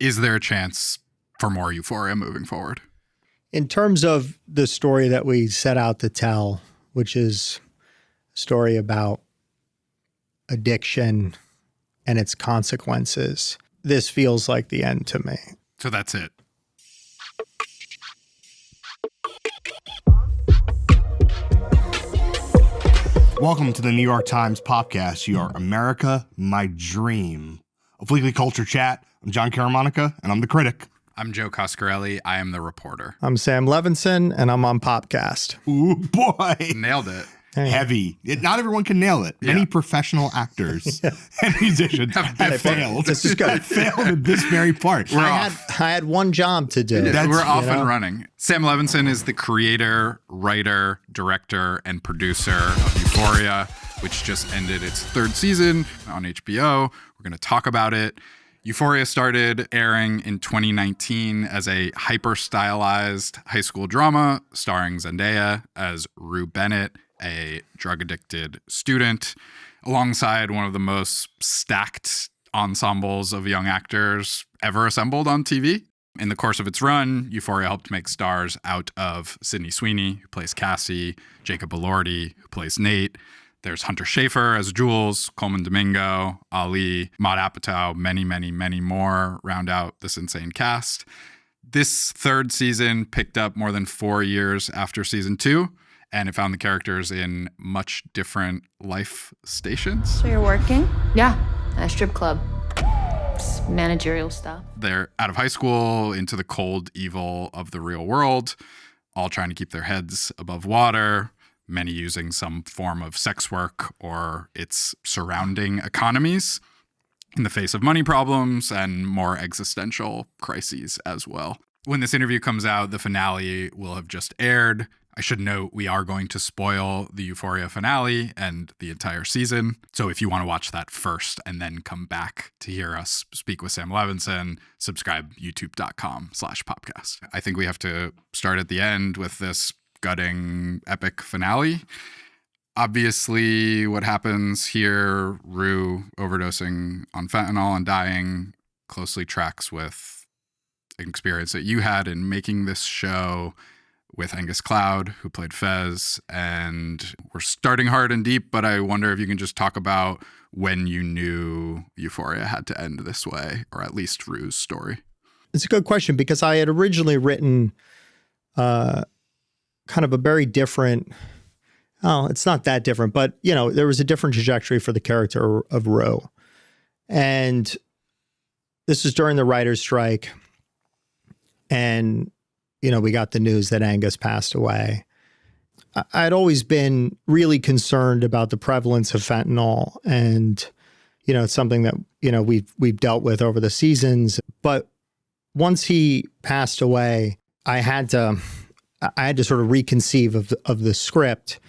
Is there a chance for more Euphoria moving forward? In terms of the story that we set out to tell, which is a story about addiction and its consequences, this feels like the end to me. So that's it. Welcome to the New York Times Popcast, Your America, My Dream. A weekly culture chat. I'm John Caramonica, and I'm the critic. I'm Joe Coscarelli. I am the reporter. I'm Sam Levinson, and I'm on Popcast. Ooh, boy. Nailed it. Heavy. Not everyone can nail it. Yeah. Many professional actors and musicians have failed. This is good. Have failed in this very part. I had one job to do. We're off and running. Sam Levinson is the creator, writer, director, and producer of Euphoria, which just ended its third season on HBO. We're going to talk about it. Euphoria started airing in 2019 as a hyper-stylized high school drama starring Zendaya as Rue Bennett, a drug-addicted student, alongside one of the most stacked ensembles of young actors ever assembled on TV. In the course of its run, Euphoria helped make stars out of Sydney Sweeney, who plays Cassie, Jacob Elordi, who plays Nate. There's Hunter Schafer as Jules, Coleman Domingo, Ali, Maud Apatow, many more round out this insane cast. This third season picked up more than 4 years after season 2, and it found the characters in much different life stations. So you're working? Yeah, at a strip club. It's managerial stuff. They're out of high school into the cold evil of the real world, all trying to keep their heads above water, many using some form of sex work or its surrounding economies in the face of money problems and more existential crises as well. When this interview comes out, the finale will have just aired. I should note we are going to spoil the Euphoria finale and the entire season. So if you want to watch that first and then come back to hear us speak with Sam Levinson, subscribe youtube.com/podcast. I think we have to start at the end with this gutting epic finale. Obviously, what happens here, Rue overdosing on fentanyl and dying, closely tracks with an experience that you had in making this show with Angus Cloud, who played Fez. And we're starting hard and deep, but I wonder if you can just talk about when you knew Euphoria had to end this way, or at least Rue's story. It's a good question because I had originally written kind of a very different, it's not that different, but, there was a different trajectory for the character of Rue. And this was during the writer's strike. And, we got the news that Angus passed away. I'd always been really concerned about the prevalence of fentanyl. And, it's something that, we've dealt with over the seasons. But once he passed away, I had to sort of reconceive of the script.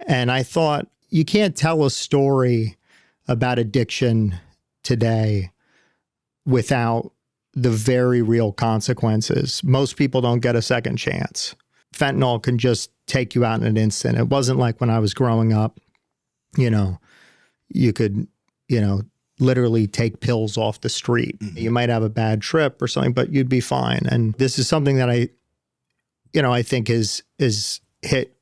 And I thought, you can't tell a story about addiction today without the very real consequences. Most people don't get a second chance. Fentanyl can just take you out in an instant. It wasn't like when I was growing up, you could, literally take pills off the street. Mm-hmm. You might have a bad trip or something, but you'd be fine. And this is something that I think is hit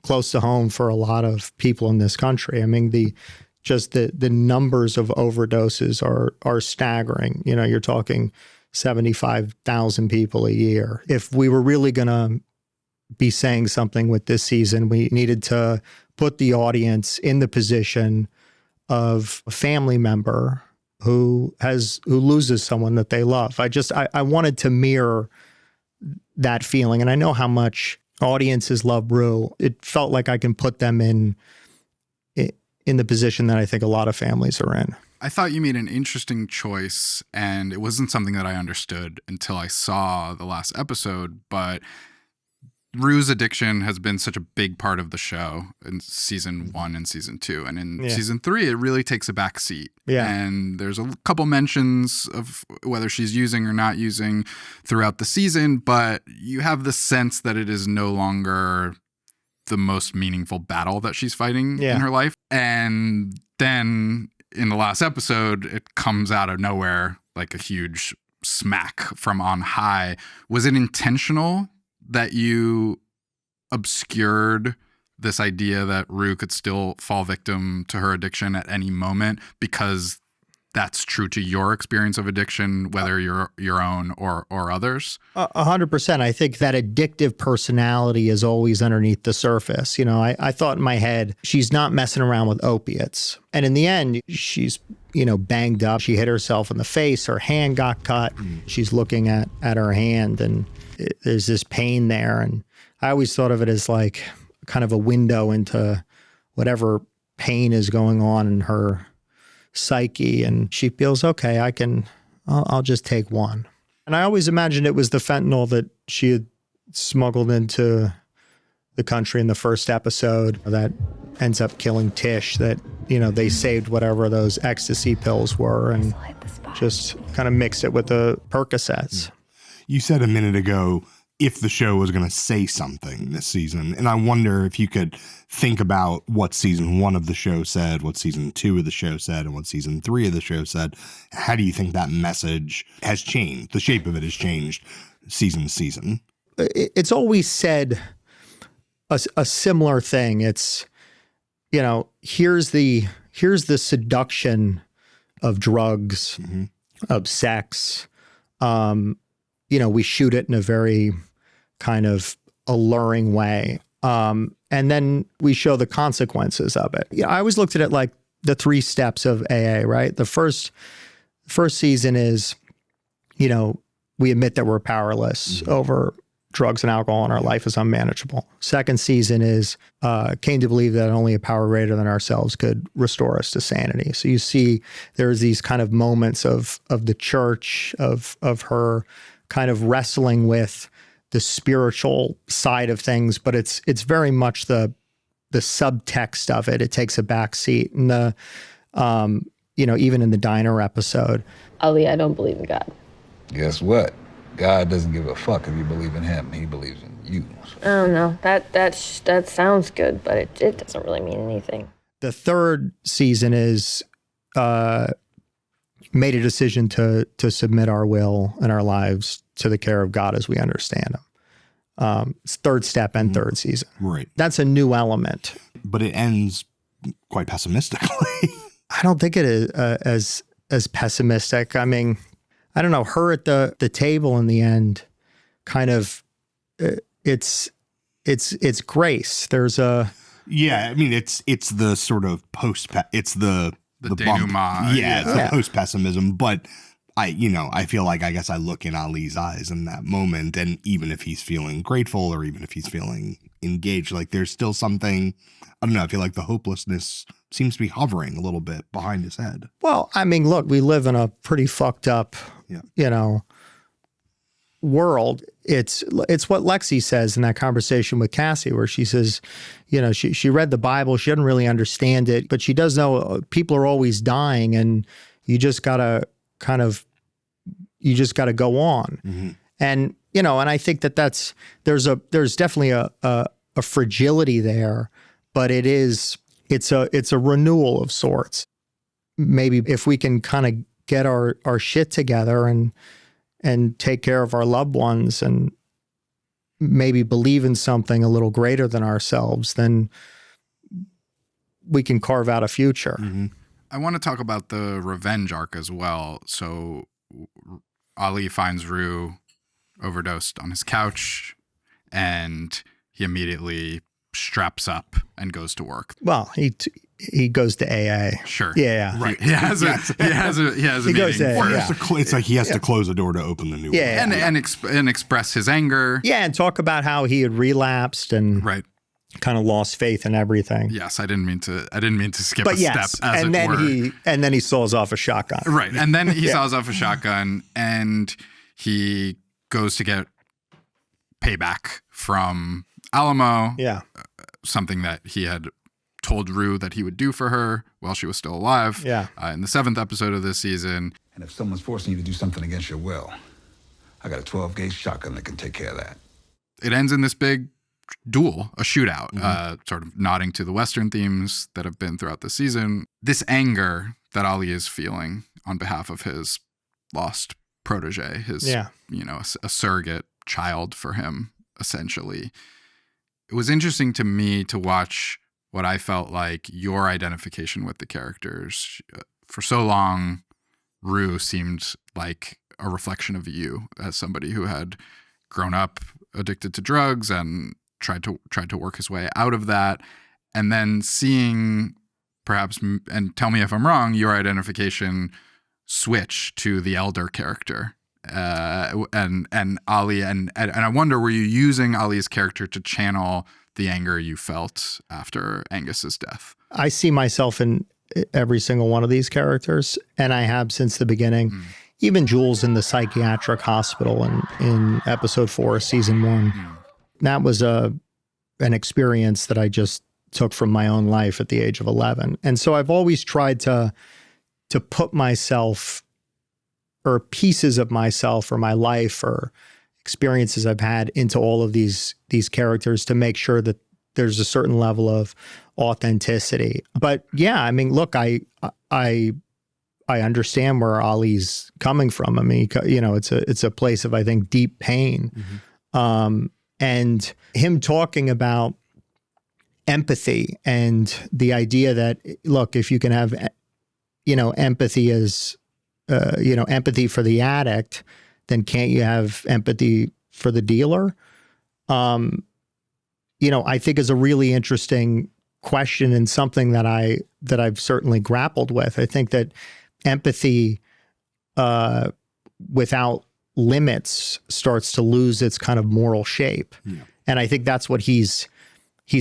close to home for a lot of people in this country. I mean, the numbers of overdoses are staggering. You're talking 75,000 people a year. If we were really going to be saying something with this season, we needed to put the audience in the position of a family member who loses someone that they love. I wanted to mirror that feeling. And I know how much audiences love Rue. It felt like I can put them in the position that I think a lot of families are in. I thought you made an interesting choice, and it wasn't something that I understood until I saw the last episode, but Rue's addiction has been such a big part of the show in season 1 and season 2. And in season 3, it really takes a back seat. Yeah. And there's a couple mentions of whether she's using or not using throughout the season, but you have the sense that it is no longer the most meaningful battle that she's fighting in her life. And then in the last episode, it comes out of nowhere like a huge smack from on high. Was it intentional that you obscured this idea that Rue could still fall victim to her addiction at any moment because that's true to your experience of addiction, whether your own or others? 100%. I think that addictive personality is always underneath the surface. You know, I thought in my head, she's not messing around with opiates. And in the end, she's, banged up. She hit herself in the face. Her hand got cut. She's looking at her hand and there's this pain there. And I always thought of it as like kind of a window into whatever pain is going on in her psyche, and she feels, okay, I'll just take one. And I always imagined it was the fentanyl that she had smuggled into the country in the first episode that ends up killing Tish, that, they saved whatever those ecstasy pills were and just kind of mixed it with the Percocets. You said a minute ago, if the show was going to say something this season. And I wonder if you could think about what season 1 of the show said, what season 2 of the show said, and what season 3 of the show said. How do you think that message has changed? The shape of it has changed season to season. It's always said a similar thing. It's, here's the seduction of drugs, of sex. We shoot it in a very kind of alluring way. And then we show the consequences of it. I always looked at it like the 3 steps of AA, right? The first season is, we admit that we're powerless over drugs and alcohol and our life is unmanageable. Second season is came to believe that only a power greater than ourselves could restore us to sanity. So you see there's these kind of moments of the church, of her kind of wrestling with the spiritual side of things, but it's very much the subtext of it. It takes a back seat. And even in the diner episode. Ali, I don't believe in God. Guess what? God doesn't give a fuck if you believe in him. He believes in you. I don't know. That sounds good, but it doesn't really mean anything. The third season is made a decision to submit our will and our lives to the care of God as we understand him. It's third step and third season. Right. That's a new element. But it ends quite pessimistically. I don't think it is as pessimistic. I mean, I don't know, her at the table in the end, kind of, it's grace. There's a... Yeah, I mean, it's the sort of it's the denouement. Yeah, it's the post-pessimism. But I feel like, I guess I look in Ali's eyes in that moment, and even if he's feeling grateful or even if he's feeling engaged, like there's still something, I don't know, I feel like the hopelessness seems to be hovering a little bit behind his head. Well, I mean, look, we live in a pretty fucked up, world. It's what Lexi says in that conversation with Cassie, where she says, she read the Bible, she doesn't really understand it, but she does know people are always dying, and you just gotta go on. Mm-hmm. And and I think that there's definitely a fragility there, but it's a renewal of sorts. Maybe if we can kind of get our shit together and take care of our loved ones and maybe believe in something a little greater than ourselves, then we can carve out a future. Mm-hmm. I want to talk about the revenge arc as well. So Ali finds Rue overdosed on his couch, and he immediately straps up and goes to work. Well, he goes to AA. Sure. Yeah. Right. He has a He goes meeting to AA, first. yeah. It's like he has to close the door to open the new one. And express his anger. Yeah, and talk about how he had relapsed and right. kind of lost faith in everything. Yes, I didn't mean to skip a step, as and it then were. And then he saws off a shotgun. Right. And then he saws off a shotgun, and he goes to get payback from Alamo. Yeah. Something that he had told Rue that he would do for her while she was still alive. Yeah. In the 7th episode of this season. And if someone's forcing you to do something against your will, I got a 12-gauge shotgun that can take care of that. It ends in this big duel, a shootout, sort of nodding to the Western themes that have been throughout the season. This anger that Ali is feeling on behalf of his lost protege, his, a surrogate child for him, essentially. It was interesting to me to watch what I felt like your identification with the characters. For so long, Rue seemed like a reflection of you as somebody who had grown up addicted to drugs and tried to work his way out of that. And then seeing perhaps, and tell me if I'm wrong, your identification switch to the elder character. And Ali, and I wonder, were you using Ali's character to channel the anger you felt after Angus's death? I see myself in every single one of these characters, and I have since the beginning. Even Jules in the psychiatric hospital in episode 4 of season 1. That was an experience that I just took from my own life at the age of 11. And so I've always tried to put myself, or pieces of myself or my life or experiences I've had, into all of these characters to make sure that there's a certain level of authenticity. But yeah, I mean, look, I understand where Ali's coming from. I mean, it's a place of, I think, deep pain. And him talking about empathy and the idea that, look, if you can have, empathy as, empathy for the addict, then can't you have empathy for the dealer? I think is a really interesting question, and something that I've certainly grappled with. I think that empathy without limits starts to lose its kind of moral shape. And I think that's what he's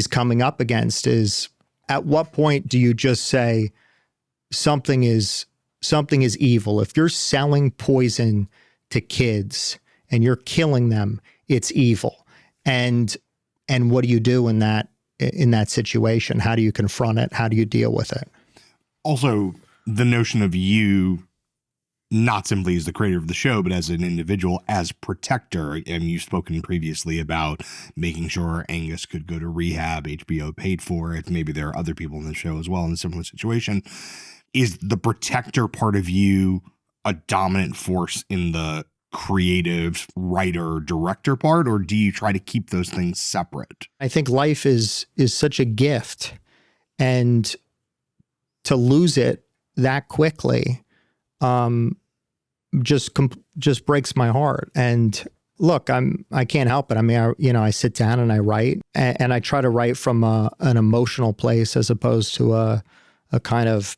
coming up against, is at what point do you just say something is evil? If you're selling poison to kids and you're killing them, it's evil. And what do you do in that situation? How do you confront it? How do you deal with it? Also, the notion of you, not simply as the creator of the show, but as an individual, as protector. And you've spoken previously about making sure Angus could go to rehab. HBO paid for it. Maybe there are other people in the show as well in a similar situation. Is the protector part of you a dominant force in the creative writer director part, or do you try to keep those things separate? I think life is such a gift, and to lose it that quickly just breaks my heart. And look, I can't help it. I mean, I sit down and I write, and I try to write from an emotional place as opposed to a kind of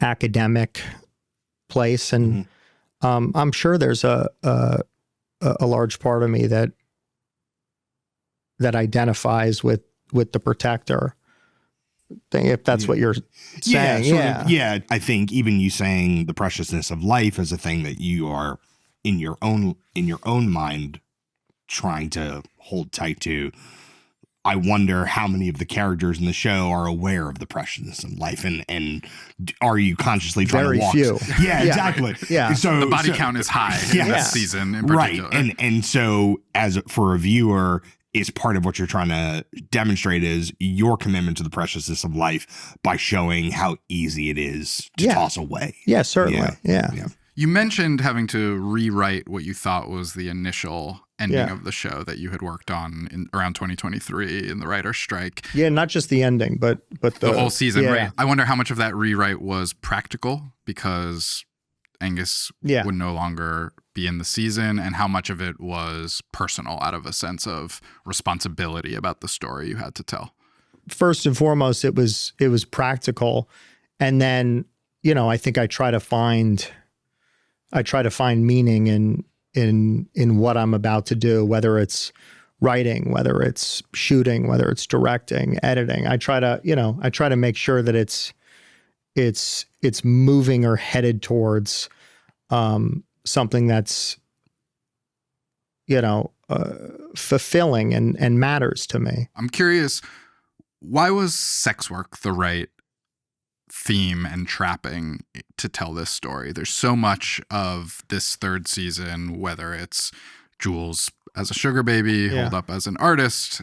academic place. And I'm sure there's a large part of me that identifies with the protector, if that's what you're saying. I think even you saying the preciousness of life is a thing that you are in your own mind trying to hold tight to. I wonder how many of the characters in the show are aware of the preciousness of life, and are you consciously trying Very to walk? few. Yeah, exactly. Yeah. So the body count is high in this season in particular. Right. And so for a viewer, is part of what you're trying to demonstrate is your commitment to the preciousness of life by showing how easy it is to toss away. Yeah, certainly. Yeah. You mentioned having to rewrite what you thought was the initial ending of the show that you had worked on in around 2023 in the writer's strike. Yeah, not just the ending, but the whole season. Right. I wonder how much of that rewrite was practical because Angus would no longer be in the season, and how much of it was personal out of a sense of responsibility about the story you had to tell. First and foremost, it was practical. And then, I think I try to find meaning in what I'm about to do, whether it's writing, whether it's shooting, whether it's directing, editing. I try to make sure that it's moving or headed towards something that's, fulfilling and matters to me. I'm curious, why was sex work the right theme and trapping to tell this story? There's so much of this third season, whether it's Jules as a sugar baby, holed up as an artist,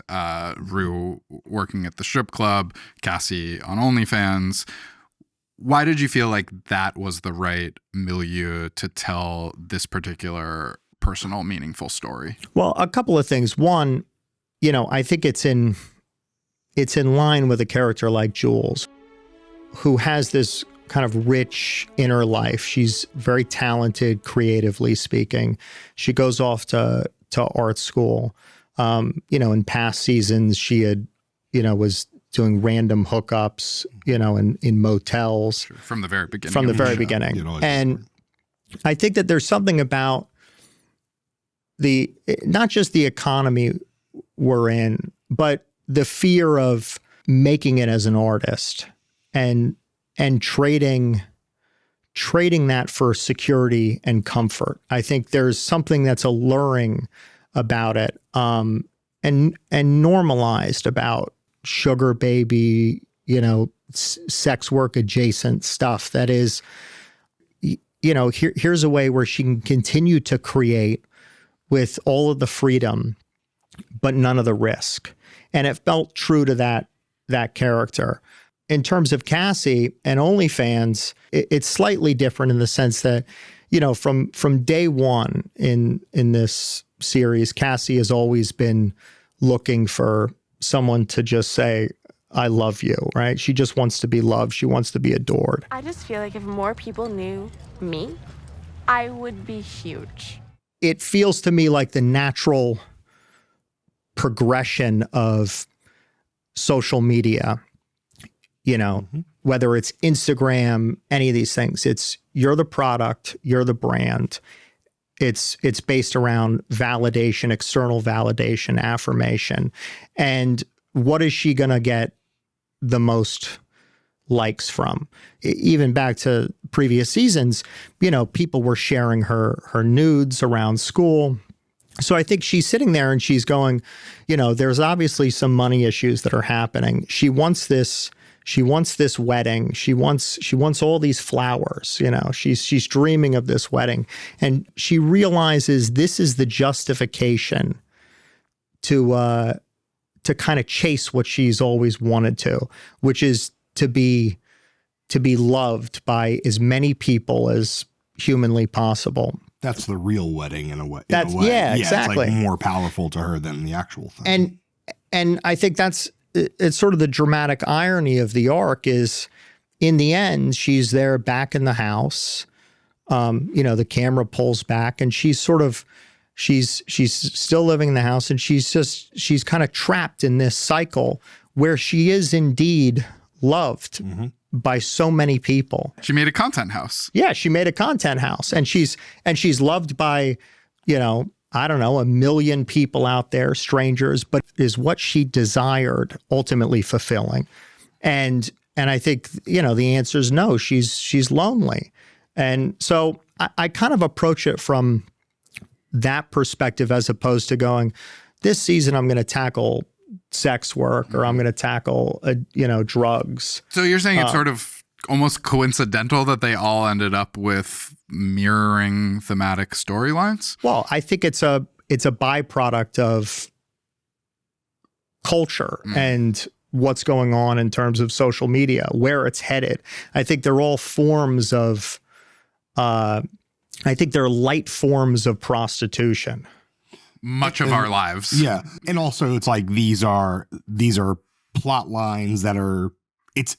Rue working at the strip club, Cassie on OnlyFans. Why did you feel like that was the right milieu to tell this particular personal, meaningful story? Well, a couple of things. One, I think it's in line with a character like Jules, who has this kind of rich inner life. She's very talented, creatively speaking. She goes off to art school. In past seasons, she had, was doing random hookups, in motels. From the very beginning. From the very beginning. And I think that there's something about not just the economy we're in, but the fear of making it as an artist and trading that for security and comfort. I think there's something that's alluring about it, and normalized about sugar baby, sex work adjacent stuff that is, here's a way where she can continue to create with all of the freedom, but none of the risk. And it felt true to that character. In terms of Cassie and OnlyFans, it's slightly different in the sense that, from day one in this series, Cassie has always been looking for someone to just say, I love you, right? She just wants to be loved. She wants to be adored. I just feel like if more people knew me, I would be huge. It feels to me like the natural progression of social media, whether it's Instagram, any of these things. It's you're the product, you're the brand. It's based around validation, external validation, affirmation. And what is she going to get the most likes from? Even back to previous seasons, people were sharing her nudes around school. So I think she's sitting there and she's going, there's obviously some money issues that are happening. She wants this wedding. She wants all these flowers, she's dreaming of this wedding. And she realizes this is the justification to kind of chase what she's always wanted to, which is to be loved by as many people as humanly possible. That's the real wedding in a way. Yeah, exactly. It's like more powerful to her than the actual thing. And I think it's sort of the dramatic irony of the arc is, in the end, she's there back in the house. The camera pulls back and she's still living in the house, and she's kind of trapped in this cycle where she is indeed loved by so many people. She made a content house. Yeah, she made a content house, and she's loved by, I don't know, 1 million people out there, strangers, but is what she desired ultimately fulfilling? And I think, the answer is no, she's lonely. And so I kind of approach it from that perspective, as opposed to going, this season I'm going to tackle sex work, or I'm going to tackle, drugs. So you're saying it's sort of almost coincidental that they all ended up with mirroring thematic storylines? Well, I think it's a byproduct of culture and what's going on in terms of social media, where it's headed. I think they're all forms of, I think they're light forms of prostitution. Much of our lives. Yeah. And also it's like these are plot lines that are,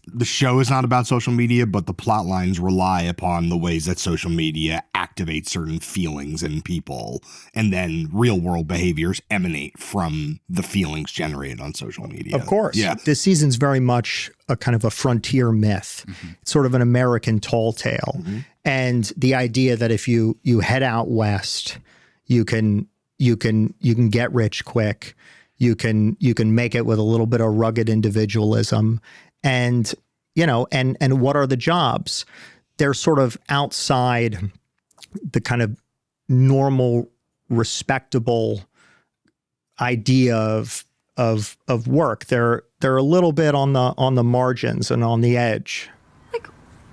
the show is not about social media, but the plot lines rely upon the ways that social media activate certain feelings in people, and then real world behaviors emanate from the feelings generated on social media. Of course. Yeah. This season's very much a kind of a frontier myth. It's sort of an American tall tale. And the idea that if you head out west, you can get rich quick. You can make it with a little bit of rugged individualism. And, and what are the jobs? They're sort of outside the kind of normal, respectable idea of work. They're a little bit on the margins and on the edge. Like,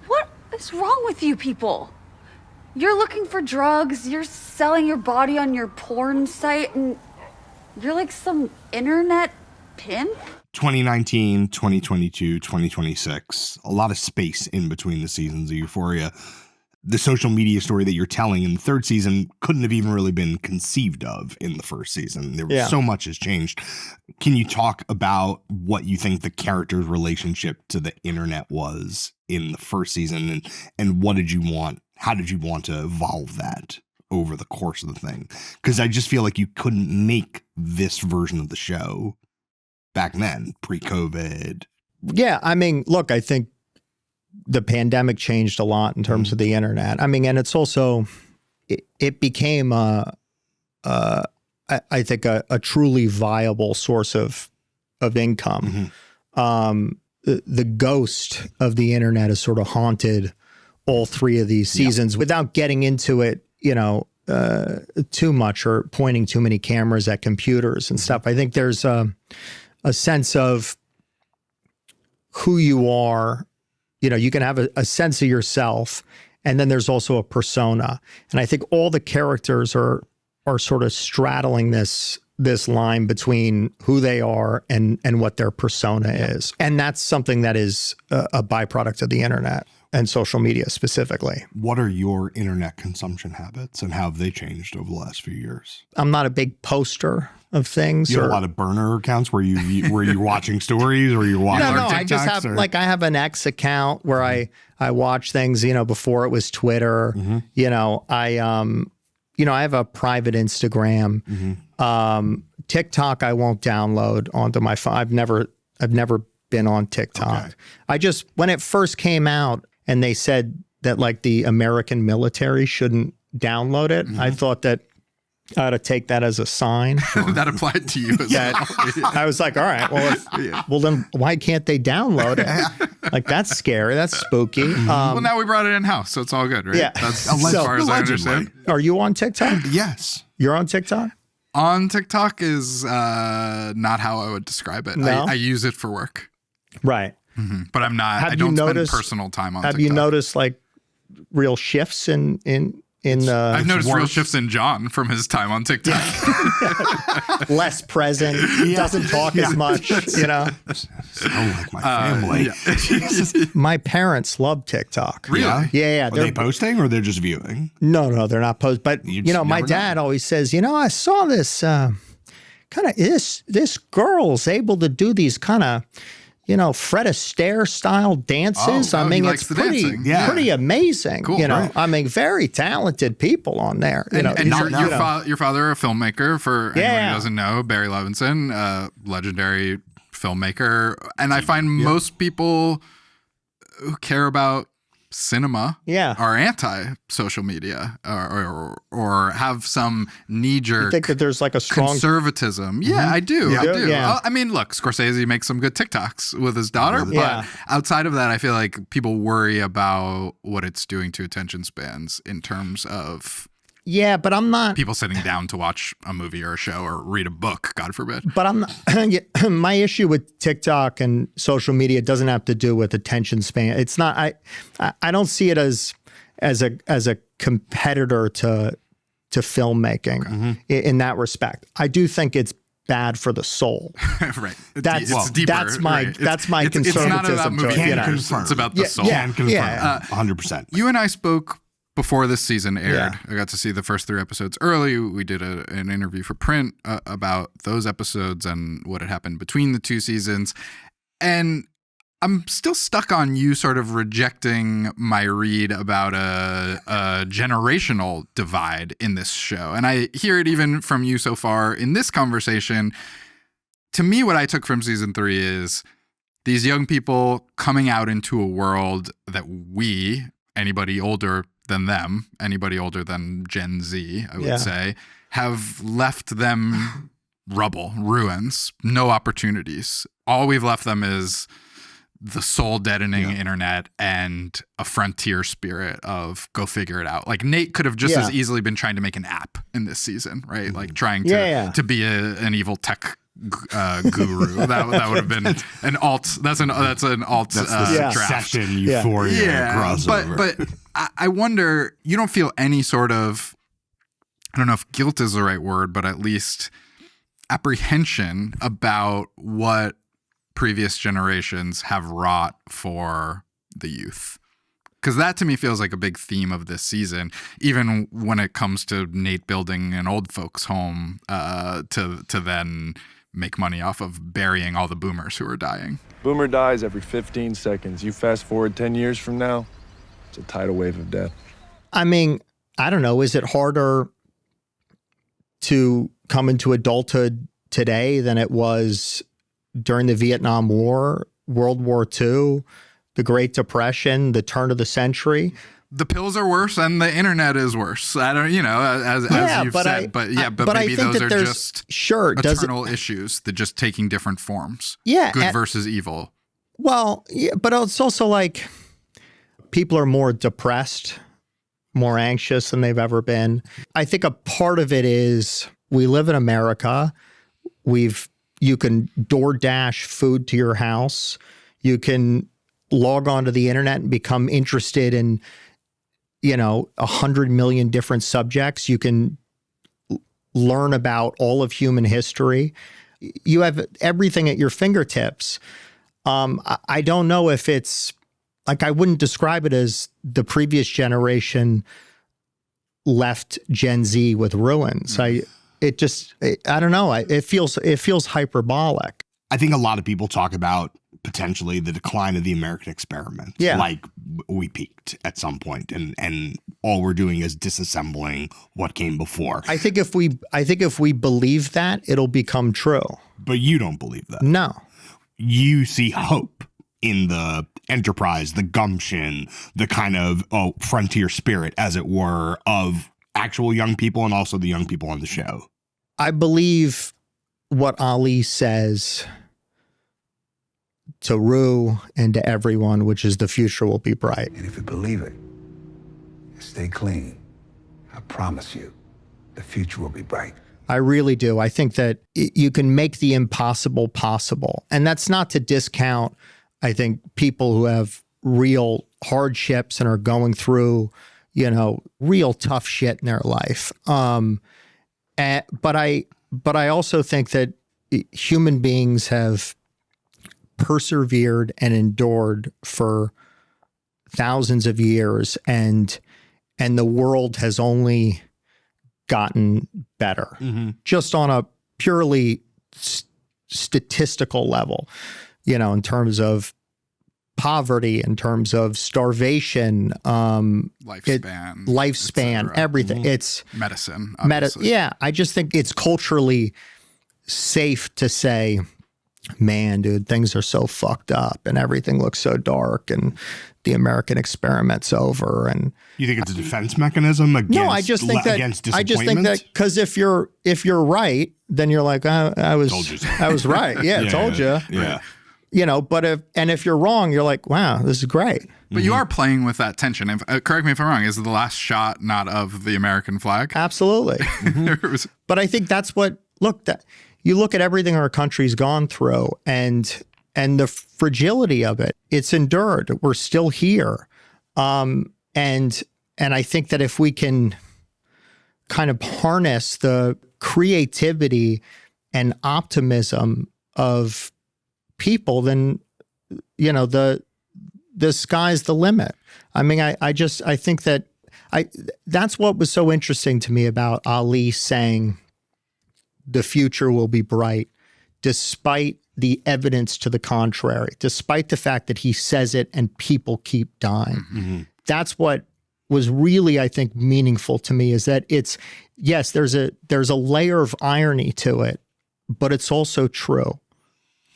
what is wrong with you people? You're looking for drugs, you're selling your body on your porn site, and you're like some internet pimp? 2019, 2022, 2026, a lot of space in between the seasons of Euphoria. The social media story that you're telling in the third season couldn't have even really been conceived of in the first season. There was so much has changed. Can you talk about what you think the character's relationship to the internet was in the first season, and what did you want? How did you want to evolve that over the course of the thing? Because I just feel like you couldn't make this version of the show back then, pre-COVID. Yeah, I mean, look, I think the pandemic changed a lot in terms of the internet. I mean, and it's also, it became, I think, a truly viable source of income. The ghost of the internet has sort of haunted all three of these seasons without getting into it, you know, too much or pointing too many cameras at computers and stuff. I think there's a sense of who you are. You know, you can have a sense of yourself, and then there's also a persona. And I think all the characters are sort of straddling this line between who they are and what their persona is. And that's something that is a byproduct of the internet and social media specifically. What are your internet consumption habits, and how have they changed over the last few years? I'm not a big poster of things. You have a lot of burner accounts where you're watching stories, or you're watching No, TikToks, I just have I have an X account where I watch things, you know, before it was Twitter. You know, I have a private Instagram. TikTok I won't download onto my phone. I've never been on TikTok. Okay. I just, when it first came out and they said that like the American military shouldn't download it, I thought that I ought to take that as a sign. That applied to you as well. I was like, all right, well, then why can't they download it? Like, that's scary. That's spooky. Well, now we brought it in-house, so it's all good, right? Yeah. That's as far as I understand. Are you on TikTok? Yes. You're on TikTok? On TikTok is not how I would describe it. No? I use it for work. Right. But I'm not, I don't spend personal time on TikTok. Have you noticed like real shifts in I've noticed real shifts in Jon from his time on TikTok. less present, doesn't talk as much, you know. Sound like my family. My parents love TikTok. Really? Yeah. Are they posting, or they're just viewing? No, they're not posting. But You my never dad always says, you know, I saw this kind of this girl's able to do these kind of, you know, Fred Astaire style dances. I mean, it's pretty amazing. Cool, you know, right. I mean, very talented people on there. You know, Your father, a filmmaker, for anyone who doesn't know, Barry Levinson, legendary filmmaker. And I find most people who care about cinema are anti-social media or have some knee-jerk you think that there's like a strong conservatism. Yeah, I do. I do. Yeah. I mean, look, Scorsese makes some good TikToks with his daughter, but outside of that, I feel like people worry about what it's doing to attention spans in terms of but I'm not people sitting down to watch a movie or a show or read a book, God forbid. But I'm not, my issue with TikTok and social media doesn't have to do with attention span. It's not. I don't see it as a competitor to filmmaking in that respect. I do think it's bad for the soul. Right. That's deeper, that's my right. conservatism. It's not about movie to it, theaters. It's about the soul. Can confirm. 100%. You and I spoke before this season aired. I got to see the first 3 episodes early. We did an interview for print about those episodes and what had happened between the 2 seasons. And I'm still stuck on you sort of rejecting my read about a generational divide in this show. And I hear it even from you so far in this conversation. To me, what I took from season 3 is these young people coming out into a world that anybody older than them, anybody older than Gen Z, I would say, have left them rubble, ruins, no opportunities. All we've left them is the soul-deadening internet and a frontier spirit of go figure it out. Like Nate could have just as easily been trying to make an app in this season, right? Like trying to be an evil tech guru. That would have been an alt. That's an alt draft. Session Euphoria crossover. But I wonder, you don't feel any sort of, I don't know if guilt is the right word, but at least apprehension about what previous generations have wrought for the youth. Because that to me feels like a big theme of this season, even when it comes to Nate building an old folks home to then make money off of burying all the boomers who are dying. Boomer dies every 15 seconds. You fast forward 10 years from now, it's a tidal wave of death. I mean, I don't know. Is it harder to come into adulthood today than it was during the Vietnam War, World War II, the Great Depression, the turn of the century? The pills are worse and the internet is worse. I don't, as you've said, but maybe those are just eternal issues that just taking different forms. Yeah. Good versus evil. Well, yeah, but it's also like people are more depressed, more anxious than they've ever been. I think a part of it is we live in America. You can DoorDash food to your house. You can log onto the internet and become interested in 100 million different subjects. You can learn about all of human history. You have everything at your fingertips. I don't know if it's like, I wouldn't describe it as the previous generation left Gen Z with ruins. Mm-hmm. I don't know. It feels hyperbolic. I think a lot of people talk about potentially the decline of the American experiment. Yeah. Like we peaked at some point and all we're doing is disassembling what came before. I think if we believe that, it'll become true. But you don't believe that. No. You see hope in the enterprise, the gumption, the kind of frontier spirit, as it were, of actual young people and also the young people on the show. I believe what Ali says to Rue and to everyone, which is the future will be bright. And if you believe it, stay clean. I promise you, the future will be bright. I really do. I think that you can make the impossible possible. And that's not to discount, I think, people who have real hardships and are going through, real tough shit in their life. But I also think that human beings have persevered and endured for thousands of years, and the world has only gotten better, just on a purely statistical level, in terms of poverty, in terms of starvation, lifespan, everything. It's medicine. Yeah, I just think it's culturally safe to say, man, dude, things are so fucked up and everything looks so dark and the American experiment's over. And you think it's a defense mechanism against disappointment? I just think that because if you're right, then you're like, I was right. Yeah, yeah, told you. Yeah. But if you're wrong, you're like, wow, this is great. But you are playing with that tension. And correct me if I'm wrong. Is the last shot not of the American flag? Absolutely. But I think that's you look at everything our country's gone through and the fragility of it. It's endured. We're still here. And I think that if we can kind of harness the creativity and optimism of people, then, the sky's the limit. I mean, I think that that's what was so interesting to me about Ali saying the future will be bright, despite the evidence to the contrary, despite the fact that he says it and people keep dying. Mm-hmm. That's what was really, I think, meaningful to me, is that yes, there's a layer of irony to it, but it's also true.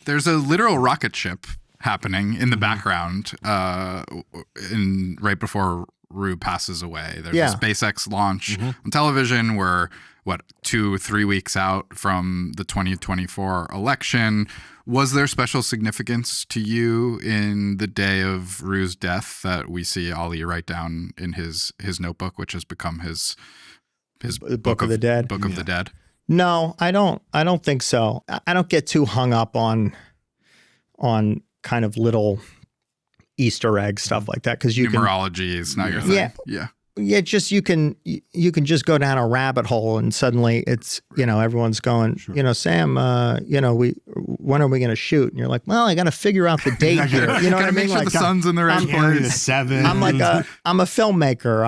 There's a literal rocket ship happening in the background right before Rue passes away. There's a SpaceX launch on television. We're 2-3 weeks out from the 2024 election. Was there special significance to you in the day of Rue's death that we see Ali write down in his notebook, which has become his Book of the Dead? Book of the Dead. No, I don't think so. I don't get too hung up on kind of little Easter egg stuff like that, because numerology is not your thing. Yeah, just you can just go down a rabbit hole and suddenly it's everyone's going, Sam, when are we going to shoot? And you're like, well, I got to figure out the date here. You know what I mean? Make sure Like, the sun's in the right place. 7. I'm like I'm a filmmaker.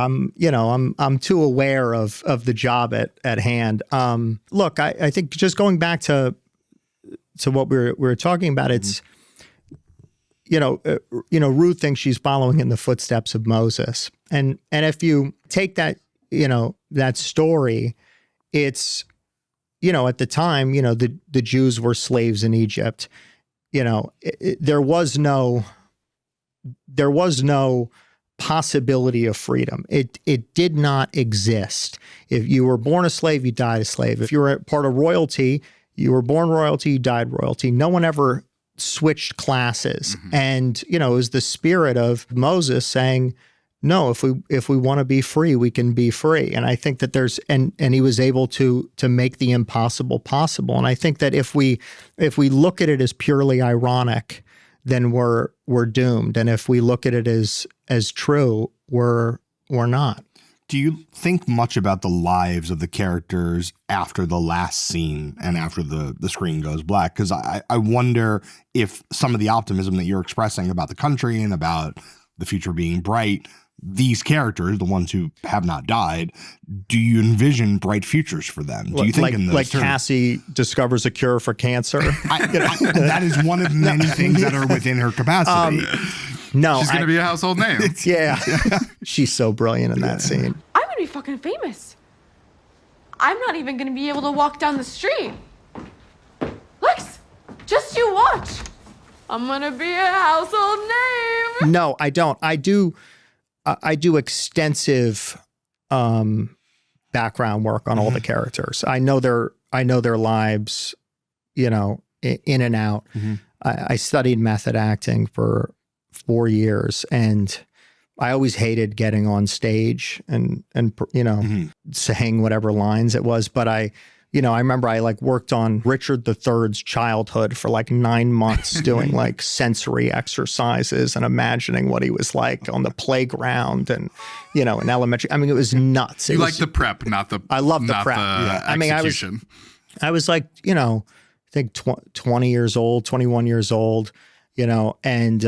I'm too aware of the job at hand. Look, I think just going back to what we were talking about, it's, Ruth thinks she's following in the footsteps of Moses. And if you take that, that story, it's, at the time, the Jews were slaves in Egypt. There was no possibility of freedom. It did not exist. If you were born a slave, you died a slave. If you were part of royalty, you were born royalty, you died royalty. No one ever switched classes. And, it was the spirit of Moses saying, no, if we want to be free, we can be free. And I think that there's, and he was able to make the impossible possible. And I think that if we look at it as purely ironic, then we're doomed. And if we look at it as true, we're not. Do you think much about the lives of the characters after the last scene and after the screen goes black? Because I wonder if some of the optimism that you're expressing about the country and about the future being bright, these characters, the ones who have not died, do you envision bright futures for them? Do you think in those like terms? Cassie discovers a cure for cancer? That is one of many things that are within her capacity. No, She's going to be a household name. Yeah. She's so brilliant in that scene. I'm gonna be fucking famous. I'm not even gonna be able to walk down the street. Lex, just you watch. I'm gonna be a household name. No, I don't. I do extensive background work on all the characters. I know their lives, in and out. I studied method acting for 4 years, and I always hated getting on stage and saying whatever lines it was. But I remember I worked on Richard III's childhood for 9 months doing sensory exercises and imagining what he was like on the playground and, in elementary. I mean, it was nuts. You like the prep, not the I love the prep. I mean, I was I think 20 years old, 21 years old, and,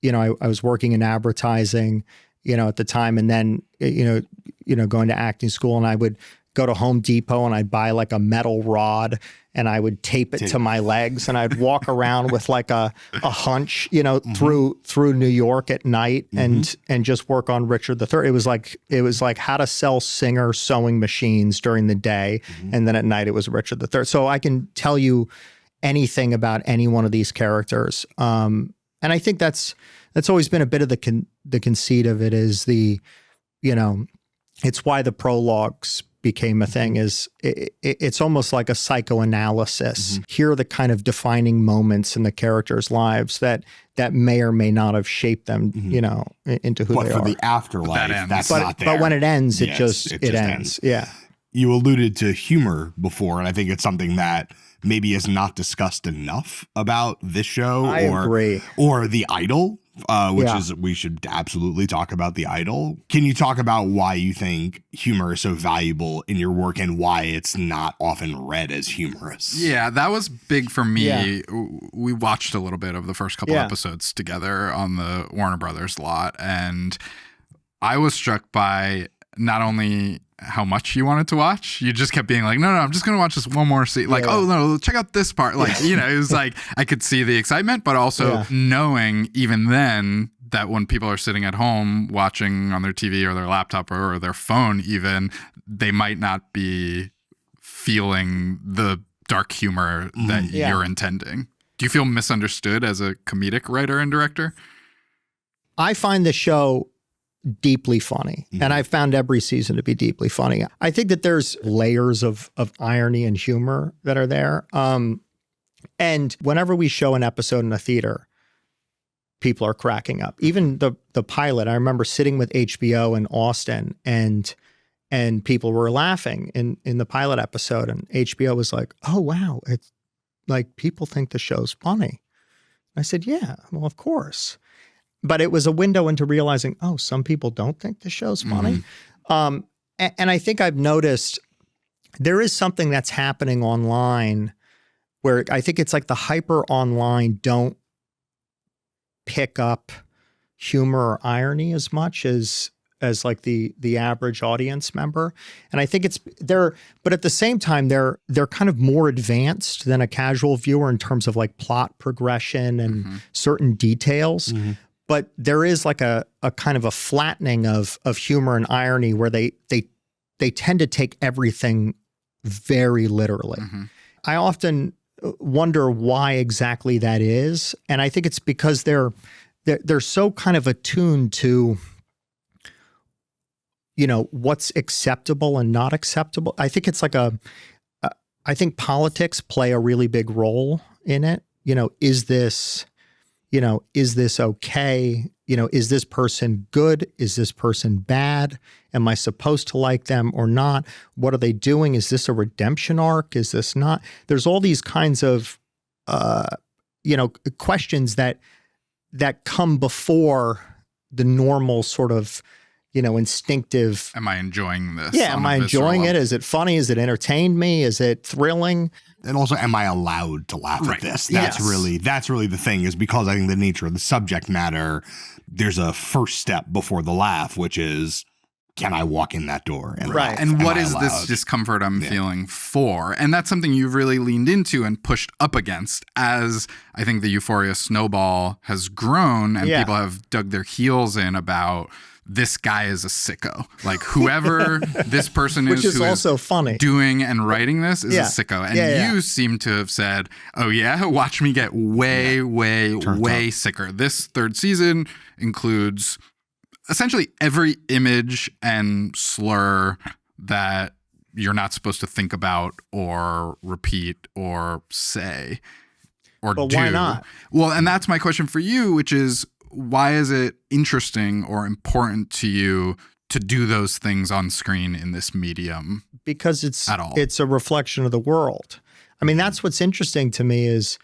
I was working in advertising, at the time, and then, going to acting school, and I would go to Home Depot and I'd buy a metal rod and I would tape it to my legs, and I'd walk around with a hunch, through New York at night and just work on Richard III. It was like how to sell Singer sewing machines during the day. And then at night it was Richard III. So I can tell you anything about any one of these characters. And I think that's always been a bit of the conceit of it is it's why the prologues became a thing. Is it's almost like a psychoanalysis. Here are the kind of defining moments in the characters' lives that may or may not have shaped them, into who they are. But for the afterlife, that's not there. But when it ends, it just ends. Yeah. You alluded to humor before, and I think it's something that maybe is not discussed enough about this show. I agree. Or The Idol, we should absolutely talk about The Idol. Can you talk about why you think humor is so valuable in your work and why it's not often read as humorous? Yeah, that was big for me. Yeah. We watched a little bit of the first couple episodes together on the Warner Brothers lot, and I was struck by not only how much you wanted to watch. You just kept being like, no, I'm just going to watch this one more scene. Oh, no, check out this part. It was I could see the excitement, but also knowing even then that when people are sitting at home watching on their TV or their laptop or their phone even, they might not be feeling the dark humor that you're intending. Do you feel misunderstood as a comedic writer and director? I find the show deeply funny. And I found every season to be deeply funny. I think that there's layers of irony and humor that are there. And whenever we show an episode in a theater, people are cracking up. Even the pilot, I remember sitting with HBO in Austin and people were laughing in the pilot episode, and HBO was like, oh, wow, it's people think the show's funny. I said, yeah, well, of course. But it was a window into realizing, oh, some people don't think the show's funny. And I think I've noticed there is something that's happening online where I think it's like the hyper online don't pick up humor or irony as much as like the average audience member. And I think but at the same time, they're kind of more advanced than a casual viewer in terms of like plot progression and certain details. But there is like a kind of a flattening of humor and irony where they tend to take everything very literally. I often wonder why exactly that is. And I think it's because they're so kind of attuned to, you know, what's acceptable and not acceptable. I think it's like I think politics play a really big role in it. You know, is this okay? You know, is this person good? Is this person bad? Am I supposed to like them or not? What are they doing? Is this a redemption arc? Is this not? There's all these kinds of, questions that come before the normal sort of, you know, instinctive. Am I enjoying this? Yeah. Am I enjoying it? Is it funny? Is it entertained me? Is it thrilling? And also, am I allowed to laugh at this? That's really the thing, is because I think the nature of the subject matter, there's a first step before the laugh, which is, can I walk in that door and laugh? And what Am I is allowed? this discomfort I'm feeling for? And that's something you've really leaned into and pushed up against as I think the Euphoria snowball has grown and people have dug their heels in about this guy is a sicko. Like whoever this person Which is who also funny. Doing and writing this is a sicko. And you seem to have said, oh yeah, watch me get way sicker. This third season includes essentially every image and slur that you're not supposed to think about or repeat or say or but do. Why not? Well, and that's my question for you, which is, why is it interesting or important to you to do those things on screen in this medium? Because it's a reflection of the world. I mean, that's what's interesting to me is,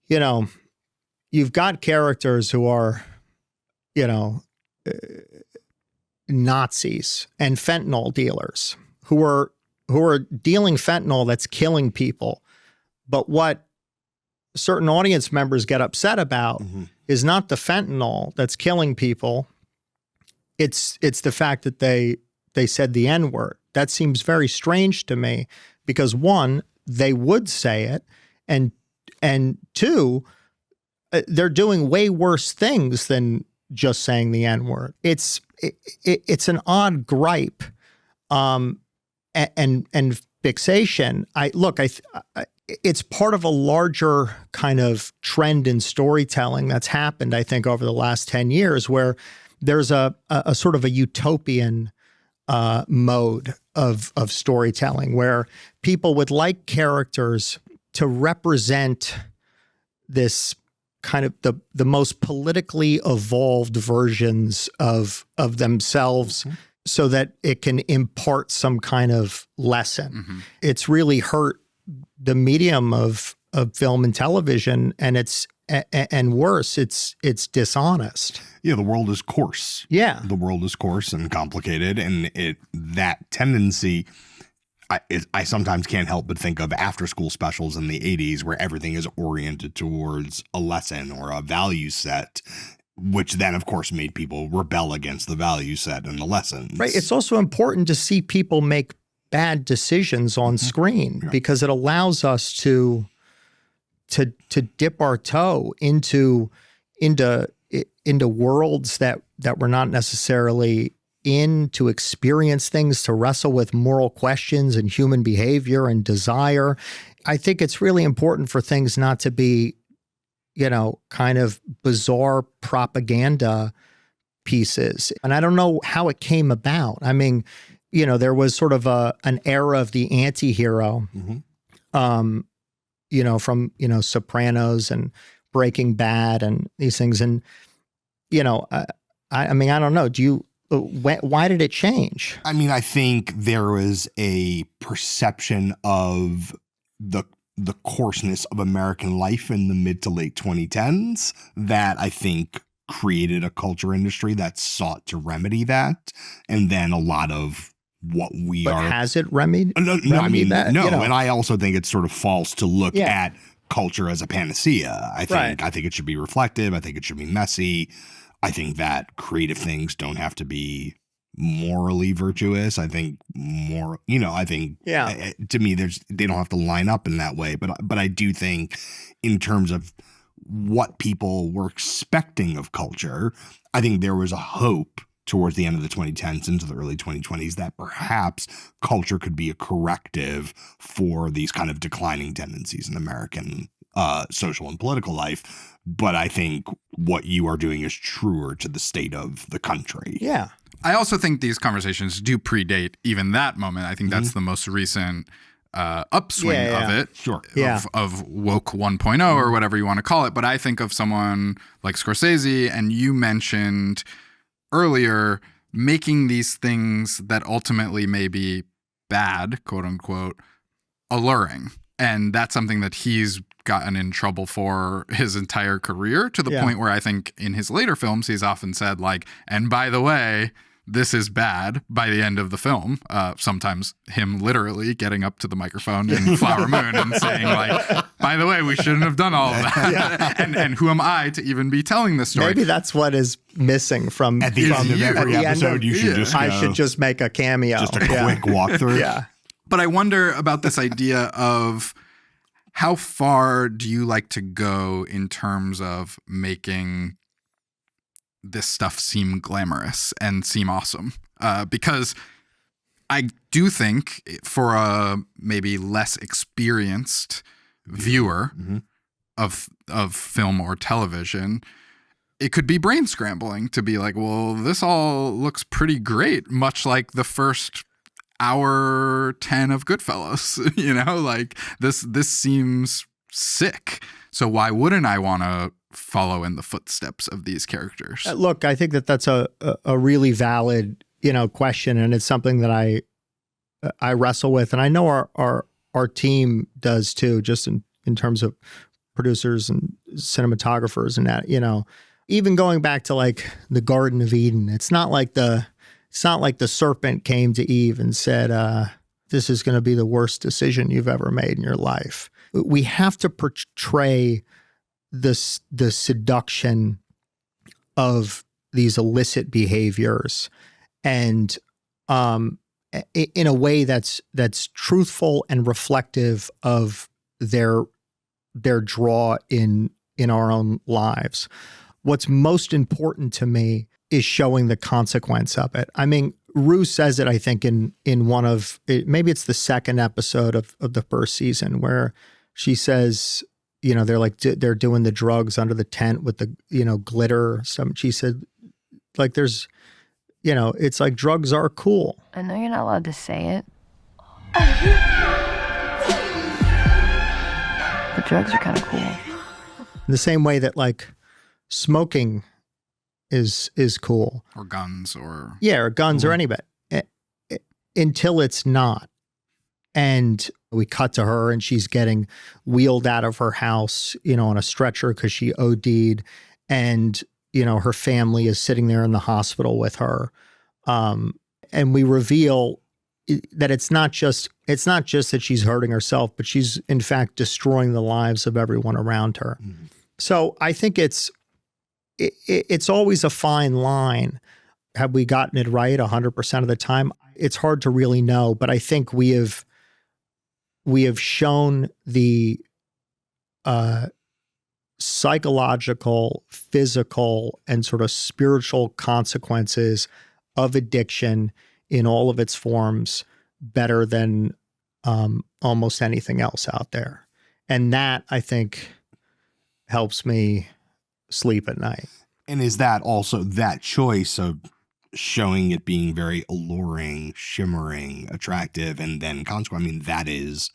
you know, you've got characters who are, you know, Nazis and fentanyl dealers who are dealing fentanyl that's killing people. But what certain audience members get upset about is not the fentanyl that's killing people. It's the fact that they said the N-word. That seems very strange to me because one, they would say it, and two, they're doing way worse things than just saying the N-word. It's an odd gripe, and fixation. It's part of a larger kind of trend in storytelling that's happened, I think, over the last 10 years, where there's a sort of a utopian mode of storytelling where people would like characters to represent this kind of the most politically evolved versions of themselves so that it can impart some kind of lesson. It's really hurt the medium of film and television, and and worse, it's dishonest. Yeah, the world is coarse. Yeah. The world is coarse and complicated, and that tendency, I sometimes can't help but think of after-school specials in the 80s where everything is oriented towards a lesson or a value set, which then, of course, made people rebel against the value set and the lessons. Right. It's also important to see people make bad decisions on screen because it allows us to dip our toe into worlds that we're not necessarily in, to experience things, to wrestle with moral questions and human behavior and desire. I think it's really important for things not to be, you know, kind of bizarre propaganda pieces. And I don't know how it came about. I mean, you know, there was sort of an era of the anti-hero, you know, from, you know, Sopranos and Breaking Bad and these things. And, you know, I mean, I don't know. Why did it change? I mean, I think there was a perception of the coarseness of American life in the mid to late 2010s that I think created a culture industry that sought to remedy that. And then a lot of what we But are. has it remedied? No, I mean, that, no. you know? And I also think it's sort of false to look Yeah. at culture as a panacea. I think it should be reflective. I think it should be messy. I think that creative things don't have to be morally virtuous. I think to me, they don't have to line up in that way. But I do think in terms of what people were expecting of culture, I think there was a hope towards the end of the 2010s into the early 2020s that perhaps culture could be a corrective for these kind of declining tendencies in American social and political life. But I think what you are doing is truer to the state of the country. Yeah. I also think these conversations do predate even that moment. I think that's the most recent upswing of it. Sure. Of woke 1.0 or whatever you want to call it. But I think of someone like Scorsese, and you mentioned earlier making these things that ultimately may be bad, quote unquote, alluring. And that's something that he's gotten in trouble for his entire career, to the point where I think in his later films, he's often said like, and by the way, this is bad by the end of the film. Sometimes him literally getting up to the microphone in Flower Moon and saying like, by the way, we shouldn't have done all of that. and who am I to even be telling this story? Maybe that's what is missing from At the end of every episode, you should just go, I should just make a cameo. Just a quick walkthrough. Yeah. But I wonder about this idea of how far do you like to go in terms of making this stuff seem glamorous and seem awesome? Because I do think for a maybe less experienced viewer of film or television, it could be brain scrambling to be like, well, this all looks pretty great, much like the first hour 10 of Goodfellas, like this seems sick. So why wouldn't I want to follow in the footsteps of these characters? Look, I think that's a really valid, question. And it's something that I wrestle with. And I know our team does too, just in terms of producers and cinematographers and that, even going back to like the Garden of Eden, it's not like the serpent came to Eve and said, this is going to be the worst decision you've ever made in your life. We have to portray the seduction of these illicit behaviors and in a way that's truthful and reflective of their draw in our own lives. What's most important to me is showing the consequence of it. I mean, Rue says it, I think, in one of, maybe it's the second episode of the first season, where she says, they're doing the drugs under the tent with the, glitter. She said, like, there's, it's like drugs are cool. I know you're not allowed to say it. But drugs are kind of cool. In the same way that like smoking is cool. Or guns or... Yeah, or guns or anybody. Until it's not. And we cut to her and she's getting wheeled out of her house, on a stretcher because she OD'd. And, her family is sitting there in the hospital with her. And we reveal that it's not just that she's hurting herself, but she's in fact destroying the lives of everyone around her. Mm-hmm. So I think it's always a fine line. Have we gotten it right 100% of the time? It's hard to really know, but I think we have shown the psychological, physical, and sort of spiritual consequences of addiction in all of its forms better than almost anything else out there. And that, I think, helps me sleep at night. And is that also that choice of showing it being very alluring, shimmering, attractive, and then consequent? I mean, it's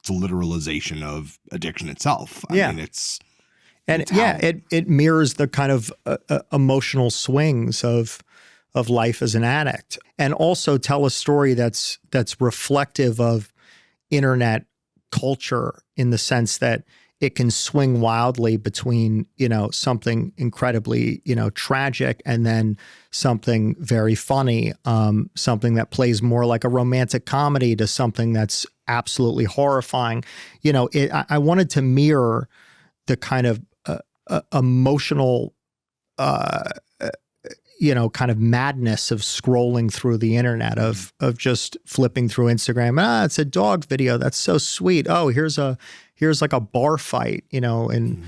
a literalization of addiction itself. I mean, it mirrors the kind of emotional swings of life as an addict, and also tell a story that's reflective of internet culture in the sense that it can swing wildly between, something incredibly, tragic and then something very funny, something that plays more like a romantic comedy to something that's absolutely horrifying. I wanted to mirror the kind of emotional, kind of madness of scrolling through the internet, of just flipping through Instagram. It's a dog video. That's so sweet. Oh, here's like a bar fight, in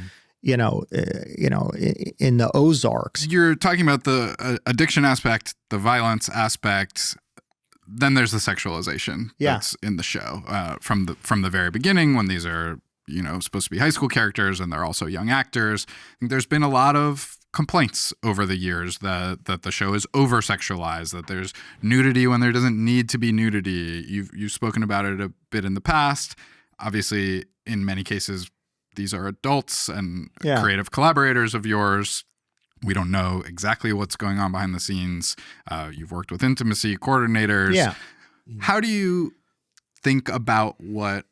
the Ozarks. You're talking about the addiction aspect, the violence aspect. Then there's the sexualization that's in the show from the very beginning, when these are supposed to be high school characters and they're also young actors. I think there's been a lot of complaints over the years that the show is over-sexualized, that there's nudity when there doesn't need to be nudity. You've spoken about it a bit in the past. Obviously, in many cases, these are adults and creative collaborators of yours. We don't know exactly what's going on behind the scenes. You've worked with intimacy coordinators. Yeah. How do you think about what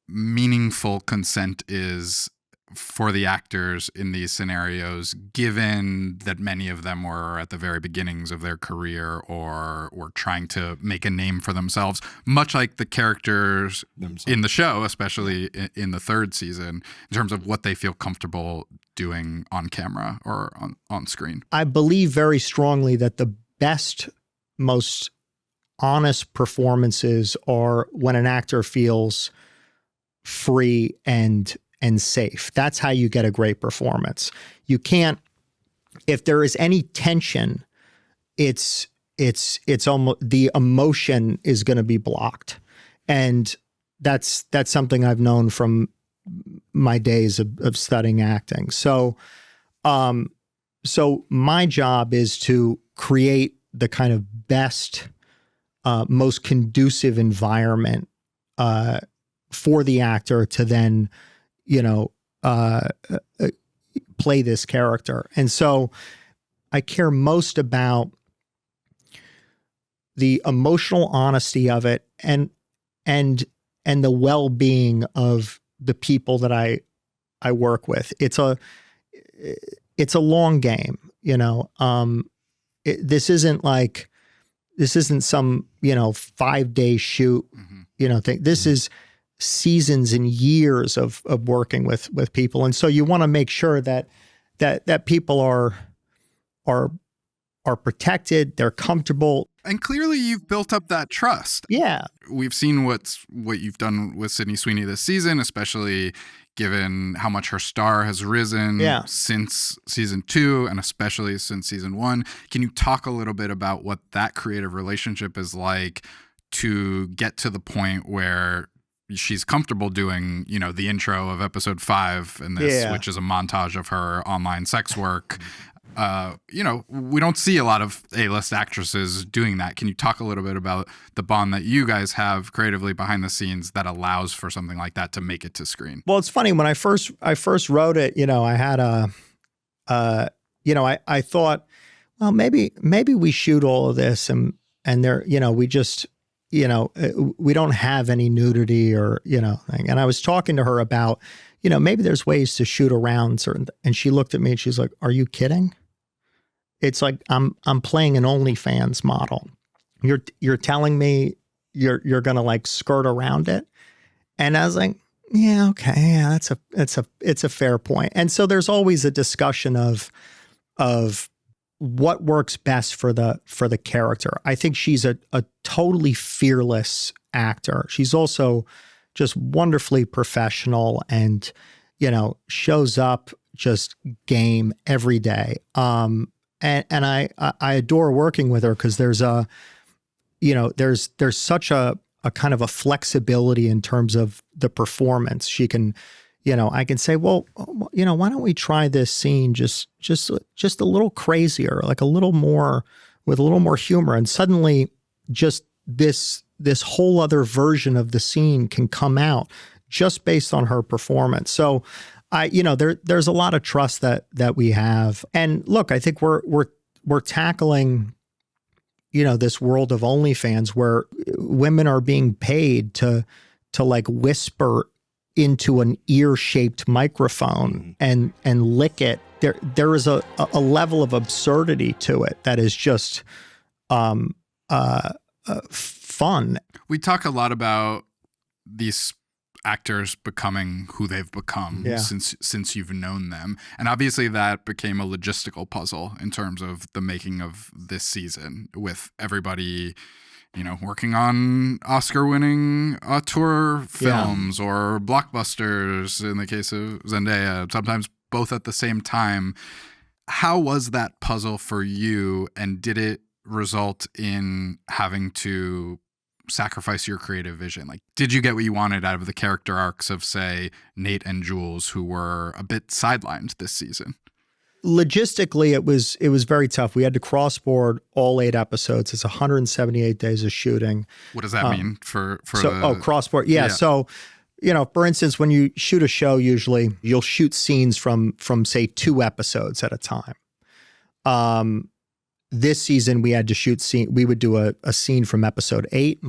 meaningful consent is for the actors in these scenarios, given that many of them were at the very beginnings of their career or were trying to make a name for themselves, much like the characters in the show, especially in the third season, in terms of what they feel comfortable doing on camera or on screen? I believe very strongly that the best, most honest performances are when an actor feels free and safe. That's how you get a great performance. You can't, if there is any tension, it's almost, the emotion is going to be blocked. And that's something I've known from my days of studying acting. So my job is to create the kind of best, most conducive environment for the actor to then play this character. And so I care most about the emotional honesty of it and the well-being of the people that I work with. It's a long game, this isn't some, 5-day shoot, thing. This is seasons and years of working with people. And so you want to make sure that people are protected, they're comfortable. And clearly you've built up that trust. Yeah. We've seen what you've done with Sydney Sweeney this season, especially given how much her star has risen since season 2 and especially since season 1. Can you talk a little bit about what that creative relationship is like to get to the point where she's comfortable doing, the intro of episode 5 in this, which is a montage of her online sex work. We don't see a lot of A-list actresses doing that. Can you talk a little bit about the bond that you guys have creatively behind the scenes that allows for something like that to make it to screen? Well, it's funny, when I first wrote it, I had I thought, well, maybe we shoot all of this and there, we just, we don't have any nudity or, thing. And I was talking to her about, maybe there's ways to shoot around certain, and she looked at me and she's like, "Are you kidding? It's like, I'm playing an OnlyFans model. You're telling me you're going to like skirt around it?" And I was like, "Yeah, okay. Yeah, it's a fair point." And so there's always a discussion of what works best for the character. I think she's a totally fearless actor. She's also just wonderfully professional and, shows up just game every day. And I adore working with her because there's such a kind of a flexibility in terms of the performance. She can, I can say, well, why don't we try this scene just a little crazier, like a little more, with a little more humor. And suddenly just this whole other version of the scene can come out just based on her performance. So there's a lot of trust that we have. And look, I think we're tackling, this world of OnlyFans where women are being paid to like whisper into an ear-shaped mun and lick it. There is a level of absurdity to it that is just fun. We talk a lot about these actors becoming who they've become since you've known them. And obviously that became a logistical puzzle in terms of the making of this season, with everybody, working on Oscar-winning auteur films or blockbusters in the case of Zendaya, sometimes both at the same time. How was that puzzle for you, and did it result in having to sacrifice your creative vision? Like, did you get what you wanted out of the character arcs of, say, Nate and Jules, who were a bit sidelined this season? Logistically, it was very tough. We had to cross-board all 8 episodes. It's 178 days of shooting. What does that mean for cross-board? Yeah. So, for instance, when you shoot a show, usually you'll shoot scenes from say 2 episodes at a time. This season, we had to shoot we would do a scene from episode 8,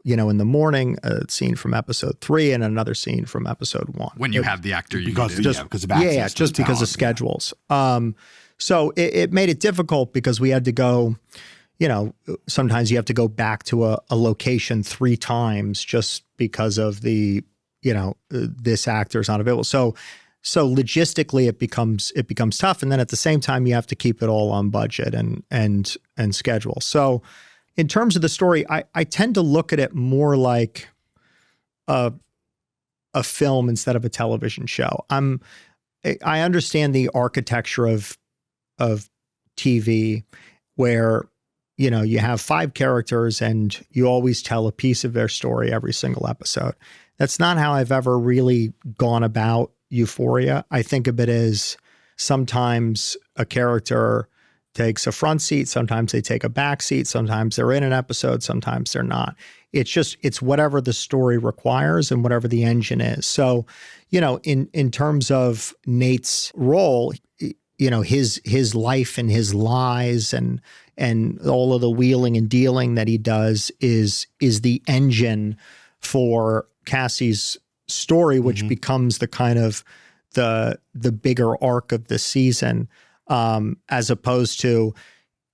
in the morning, a scene from episode 3, and another scene from episode 1. When you have the actor you because needed. Because of access just because talent, of schedules. So it made it difficult because we had to go, sometimes you have to go back to a location 3 times just because of the, this actor's not available. So logistically it becomes tough. And then at the same time, you have to keep it all on budget and schedule. So in terms of the story, I tend to look at it more like a film instead of a television show. I understand the architecture of TV where, you have 5 characters and you always tell a piece of their story every single episode. That's not how I've ever really gone about Euphoria. I think of it as sometimes a character takes a front seat, sometimes they take a back seat, sometimes they're in an episode, sometimes they're not. It's whatever the story requires and whatever the engine is. So, in terms of Nate's role, his life and his lies and all of the wheeling and dealing that he does is the engine for Cassie's story, which becomes the kind of the bigger arc of the season. As opposed to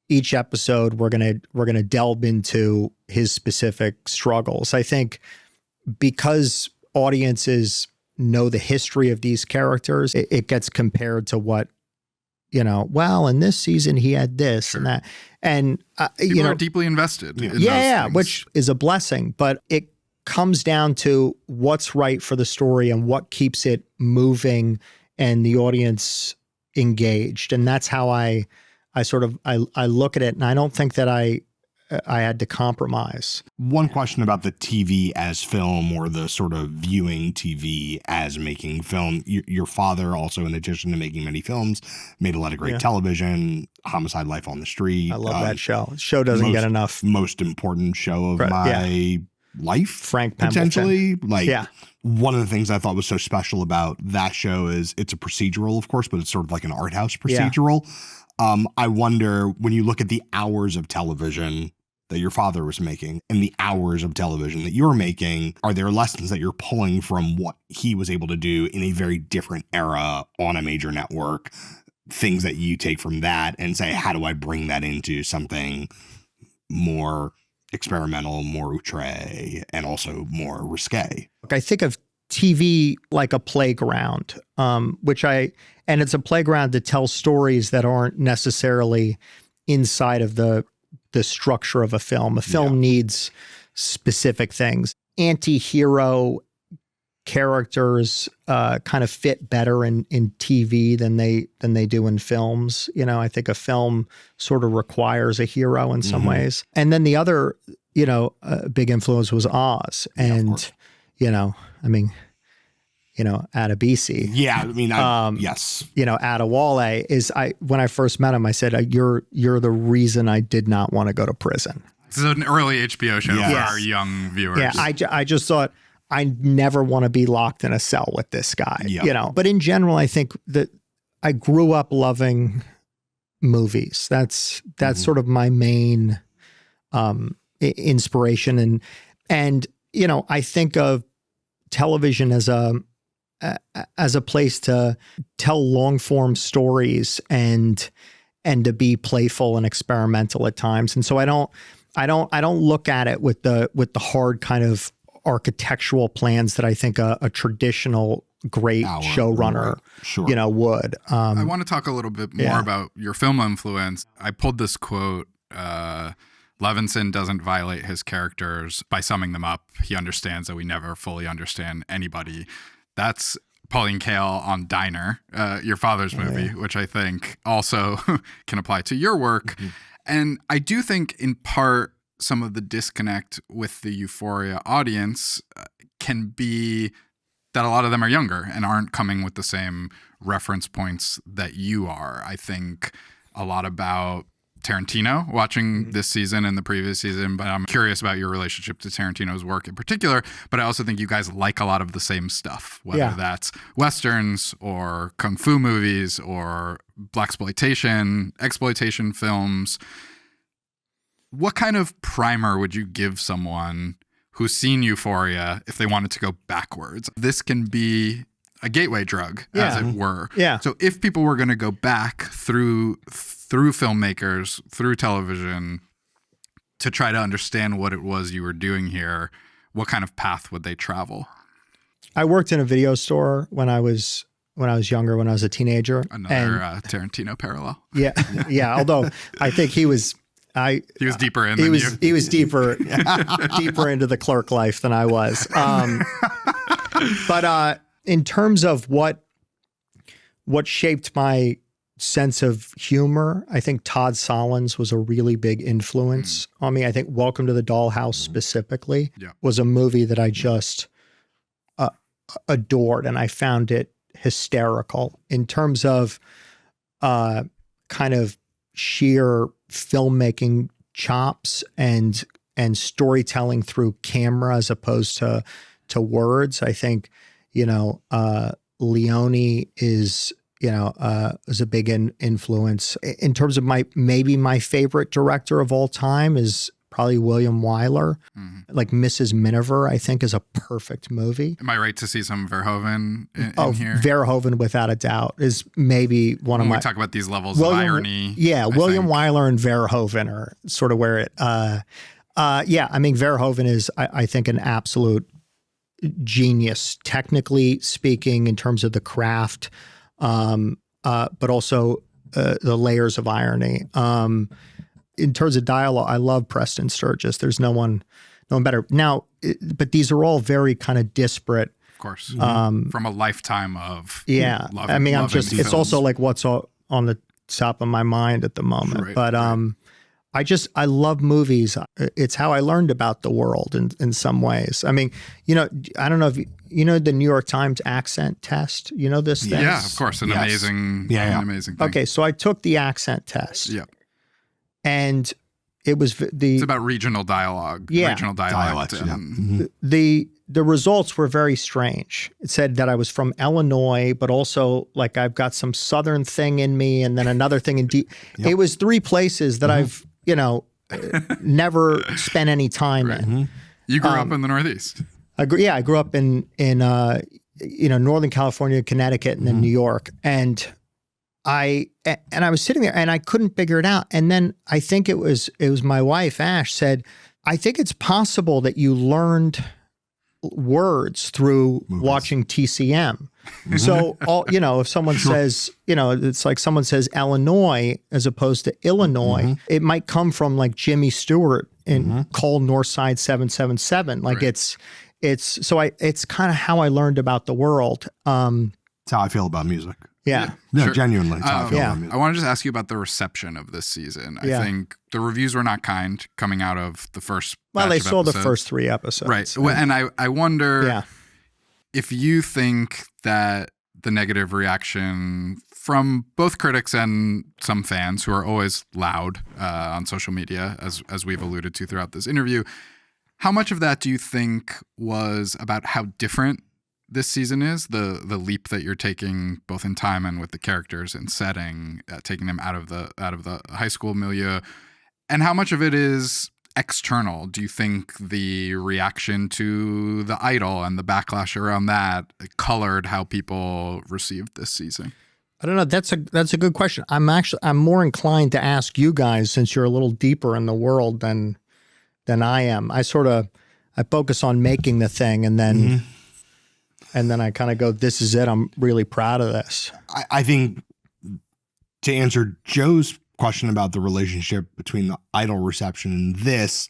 each episode, we're gonna delve into his specific struggles. I think because audiences know the history of these characters, it gets compared to what, well, in this season he had this and that, and people are deeply invested. In those things. Which is a blessing, but it comes down to what's right for the story and what keeps it moving and the audience engaged. And that's how I look at it. And I don't think that I had to compromise. One question about the TV as film, or the sort of viewing TV as making film. Your father also, in addition to making many films, made a lot of great television, Homicide: Life on the Street. I love that show. The show doesn't get enough. Most important show of my life, Frank potentially. Pemberton. One of the things I thought was so special about that show is it's a procedural, of course, but it's sort of like an art house procedural. I wonder, when you look at the hours of television that your father was making and the hours of television that you're making, are there lessons that you're pulling from what he was able to do in a very different era on a major network, things that you take from that and say, how do I bring that into something more experimental, more outre, and also more risque? I think of TV like a playground, and it's a playground to tell stories that aren't necessarily inside of the structure of a film. A film needs specific things. Anti-hero characters kind of fit better in TV than they do in films. I think a film sort of requires a hero in some ways. And then the other, big influence was Oz. And, Adebisi. Yeah, I mean, yes. Adewale is, when I first met him, I said, you're the reason I did not want to go to prison. This is an early HBO show for our young viewers. Yeah, I just thought, I never want to be locked in a cell with this guy, But in general, I think that I grew up loving movies. That's sort of my main inspiration. And I think of television as a as a place to tell long form stories and to be playful and experimental at times. And so I don't look at it with the hard kind of architectural plans that I think a traditional great showrunner, would. I want to talk a little bit more about your film influence. I pulled this quote, Levinson doesn't violate his characters by summing them up. He understands that we never fully understand anybody. That's Pauline Kael on Diner, your father's movie, which I think also can apply to your work. And I do think in part some of the disconnect with the Euphoria audience can be that a lot of them are younger and aren't coming with the same reference points that you are. I think a lot about Tarantino watching this season and the previous season, but I'm curious about your relationship to Tarantino's work in particular. But I also think you guys like a lot of the same stuff, whether that's Westerns or Kung Fu movies or exploitation films. What kind of primer would you give someone who's seen Euphoria if they wanted to go backwards? This can be a gateway drug, as it were. Yeah. So if people were going to go back through filmmakers, through television, to try to understand what it was you were doing here, what kind of path would they travel? I worked in a video store when I was younger, when I was a teenager. Another Tarantino parallel. Yeah. Yeah. Although I think he was deeper in than you. He was deeper into the clerk life than I was. But in terms of what shaped my sense of humor, I think Todd Solondz was a really big influence on me. I think Welcome to the Dollhouse specifically was a movie that I just adored, and I found it hysterical in terms of kind of sheer filmmaking chops and storytelling through camera as opposed to words. I think, Leone is a big influence. In terms of my favorite director of all time is probably William Wyler. Like Mrs. Miniver, I think, is a perfect movie. Am I right to see some Verhoeven in here? Verhoeven, without a doubt, is maybe one of my... When we talk about these levels of irony. Yeah, William Wyler and Verhoeven are sort of where it... Verhoeven is, I think, an absolute genius, technically speaking, in terms of the craft, but also the layers of irony. In terms of dialogue, I love Preston Sturges. There's no one better. Now, but these are all very kind of disparate. Of course. From a lifetime of loving it's also like what's on the top of my mind at the moment. Right, but I love movies. It's how I learned about the world in some ways. I mean, I don't know if the New York Times accent test, this thing? Yeah, of course. An amazing thing. Okay, so I took the accent test. Yeah. And it was it's about regional dialogue. Yeah. Regional dialect. The results were very strange. It said that I was from Illinois, but also like I've got some Southern thing in me and then another thing in deep. Yep. It was three places that I've, never spent any time in. You grew up in the Northeast. I grew up in Northern California, Connecticut, and then New York. And I was sitting there and I couldn't figure it out. And then I think it was my wife, Ash, said, I think it's possible that you learned words through watching TCM. So, if someone says, it's like someone says Illinois as opposed to Illinois, it might come from like Jimmy Stewart in Call Northside 777. Like it's kind of how I learned about the world. That's how I feel about music. Yeah. No, genuinely. That's how I feel about music. I want to just ask you about the reception of this season. I think the reviews were not kind coming out of the first Well, they batch of saw episodes. the first 3 episodes. Right. And I wonder if you think that the negative reaction from both critics and some fans who are always loud on social media, as we've alluded to throughout this interview, how much of that do you think was about how different this season is, the leap that you're taking both in time and with the characters and setting, taking them out of the high school milieu, and how much of it is external, do you think the reaction to The Idol and the backlash around that colored how people received this season? I don't know. That's a good question. I'm more inclined to ask you guys, since you're a little deeper in the world than I am. I focus on making the thing, and then I kind of go, this is it. I'm really proud of this. I think to answer Joe's question about the relationship between the Idol reception and this,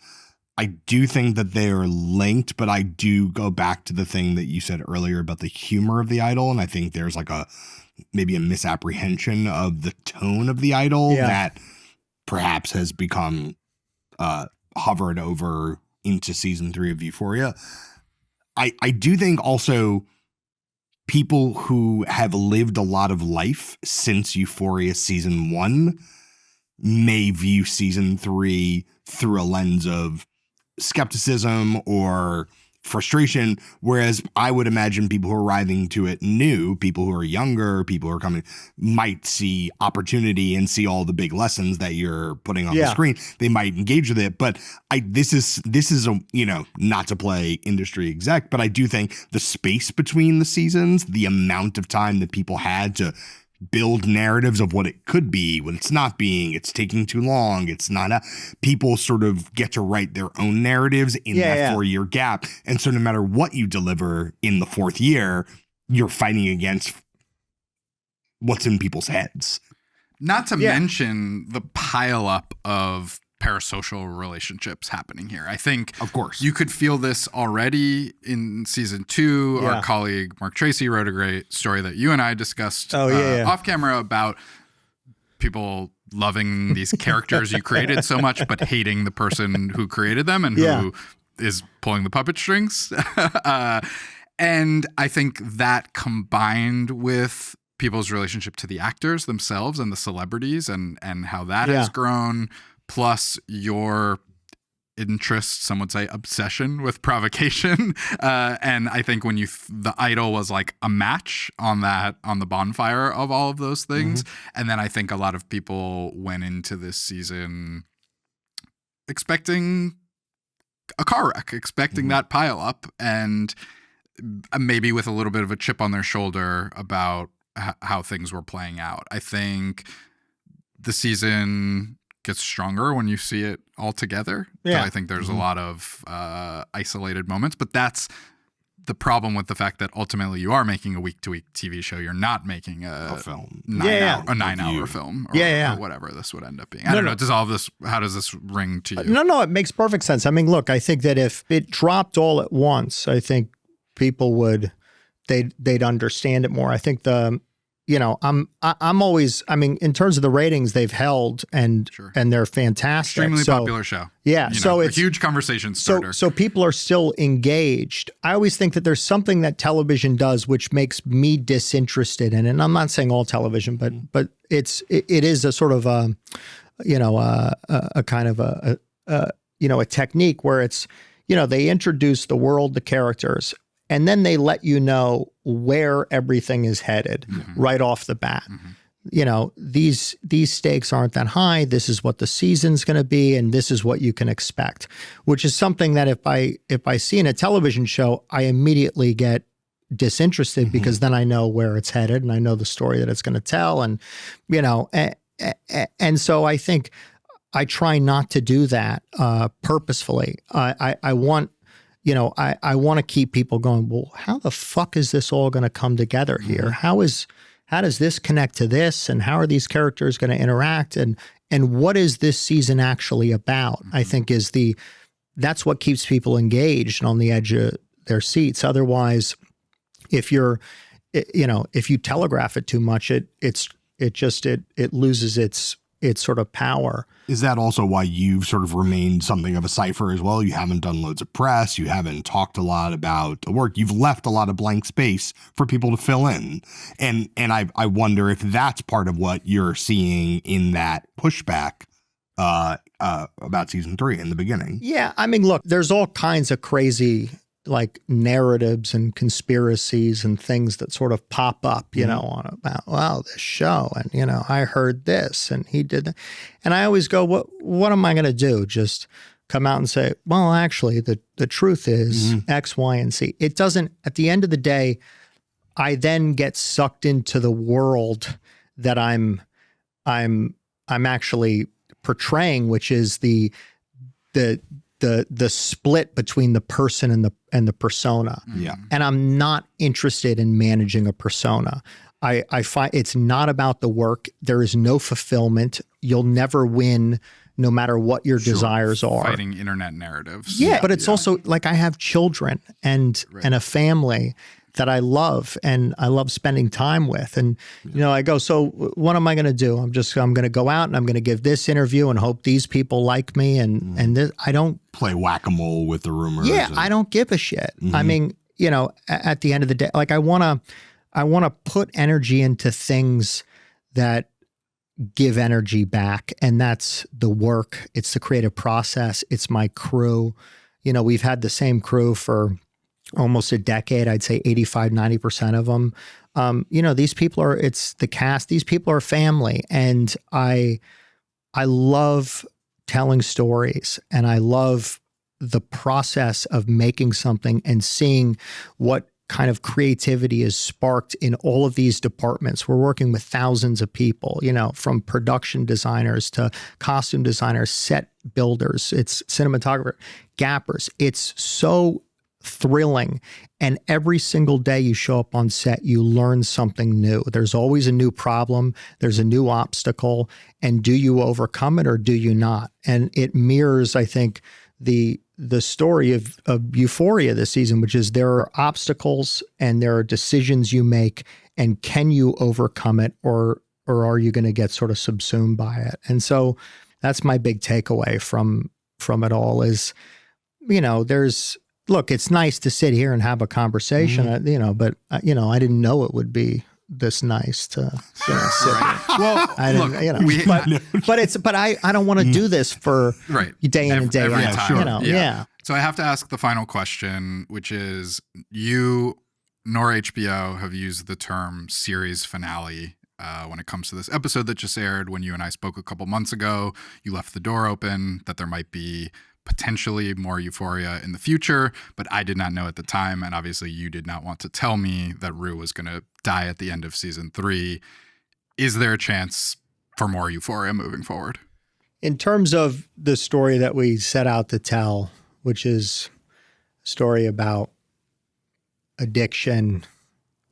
I do think that they are linked, but I do go back to the thing that you said earlier about the humor of the Idol. And I think there's like maybe a misapprehension of the tone of the Idol that perhaps has become hovered over into season 3 of Euphoria. I do think also people who have lived a lot of life since Euphoria season 1 may view season 3 through a lens of skepticism or frustration, whereas I would imagine people who are arriving to it new, people who are younger, people who are coming, might see opportunity and see all the big lessons that you're putting on the screen. They might engage with it, but this is a, not to play industry exec, but I do think the space between the seasons, the amount of time that people had to build narratives of what it could be, what it's not being, it's taking too long, it's not people sort of get to write their own narratives in that 4-year gap. And so no matter what you deliver in the 4th year, you're fighting against what's in people's heads. Not to mention the pileup of parasocial relationships happening here. I think, of course, you could feel this already in season 2. Our colleague Mark Tracy wrote a great story that you and I discussed off camera about people loving these characters you created so much, but hating the person who created them and who is pulling the puppet strings. And I think that combined with people's relationship to the actors themselves and the celebrities and how that has grown, plus your interest, some would say obsession with provocation. And I think when The Idol was like a match on the bonfire of all of those things. And then I think a lot of people went into this season expecting a car wreck, expecting that pile up, and maybe with a little bit of a chip on their shoulder about how things were playing out. I think the season gets stronger when you see it all together. So I think there's a lot of isolated moments, but that's the problem with the fact that ultimately you are making a week-to-week TV show. You're not making a film, a 9-hour film, or whatever this would end up being. I don't know. How does this ring to you? No, it makes perfect sense. I mean, look, I think that if it dropped all at once, I think people they'd understand it more. I think I'm always, in terms of the ratings they've held and they're fantastic. Extremely popular show. Yeah. So it's a huge conversation starter. So people are still engaged. I always think that there's something that television does which makes me disinterested in it. And I'm not saying all television, but it is a sort of a kind of a technique where it's, they introduce the world, the characters, and then they let you know where everything is headed right off the bat. These stakes aren't that high. This is what the season's going to be, and this is what you can expect, which is something that if I see in a television show, I immediately get disinterested because then I know where it's headed and I know the story that it's going to tell. And, and so I think I try not to do that purposefully. I want to keep people going, well, how the fuck is this all going to come together here? How does this connect to this? And how are these characters going to interact? And what is this season actually about? I think that's what keeps people engaged and on the edge of their seats. Otherwise, if you telegraph it too much, it loses its sort of power. Is that also why you've sort of remained something of a cipher as well? You haven't done loads of press. You haven't talked a lot about the work. You've left a lot of blank space for people to fill in. And I wonder if that's part of what you're seeing in that pushback about season 3 in the beginning. Yeah. Look, there's all kinds of crazy like narratives and conspiracies and things that sort of pop up, on about, this show. And, I heard this and he did that. And I always go, what am I going to do? Just come out and say, well, actually, the truth is X, Y, and Z. It doesn't, at the end of the day, I then get sucked into the world that I'm actually portraying, which is the split between the person and the persona. Yeah. And I'm not interested in managing a persona. I find it's not about the work. There is no fulfillment. You'll never win no matter what your desires are. Fighting internet narratives. Yeah, but it's also like I have children and a family that I love and I love spending time with. And, you know, I go, so what am I going to do? I'm going to go out and I'm going to give this interview and hope these people like me. And this, I don't play whack-a-mole with the rumors. Yeah, I don't give a shit. I mean, you know, at the end of the day, like I want to put energy into things that give energy back. And that's the work. It's the creative process. It's my crew. You know, we've had the same crew for almost a decade. I'd say 85, 90% of them. You know, these people it's the cast. These people are family. And I love telling stories and I love the process of making something and seeing what kind of creativity is sparked in all of these departments. We're working with thousands of people, you know, from production designers to costume designers, set builders, it's cinematographer, gappers. It's so thrilling. And every single day you show up on set, you learn something new. There's always a new problem. There's a new obstacle. And do you overcome it or do you not? And it mirrors, I think, the story of Euphoria this season, which is there are obstacles and there are decisions you make, and can you overcome it or are you going to get sort of subsumed by it? And so that's my big takeaway from it all is, you know, look, it's nice to sit here and have a conversation, you know, but, you know, I didn't know it would be this nice to, you know, sit here. Well, I didn't, look, you know, but I don't want to do this for day in and day every out, time. you know, yeah. So I have to ask the final question, which is you nor HBO have used the term series finale when it comes to this episode that just aired. When you and I spoke a couple months ago, you left the door open that there might be potentially more Euphoria in the future, but I did not know at the time. And obviously you did not want to tell me that Rue was going to die at the end of season 3. Is there a chance for more Euphoria moving forward? In terms of the story that we set out to tell, which is a story about addiction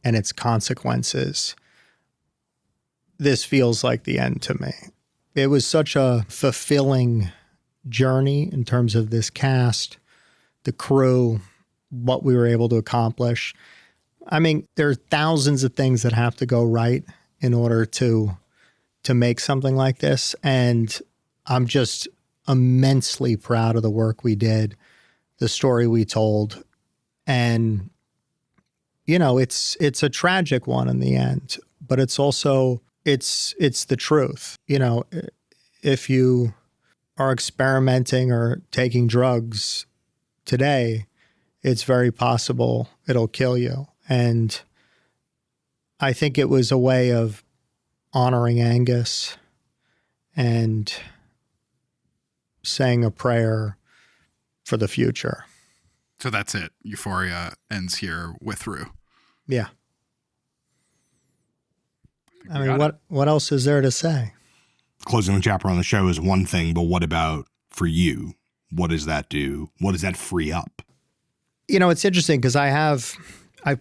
and its consequences, this feels like the end to me. It was such a fulfilling journey in terms of this cast, the crew, what we were able to accomplish. I mean, there are thousands of things that have to go right in order to make something like this. And I'm just immensely proud of the work we did, the story we told. And, you know, it's a tragic one in the end, but it's also, it's the truth. You know, if you are experimenting or taking drugs today, it's very possible it'll kill you. And I think it was a way of honoring Angus and saying a prayer for the future. So that's it. Euphoria ends here with Rue. Yeah. I mean, what else is there to say? Closing the chapter on the show is one thing, but what about for you? What does that do? What does that free up? You know, it's interesting because I've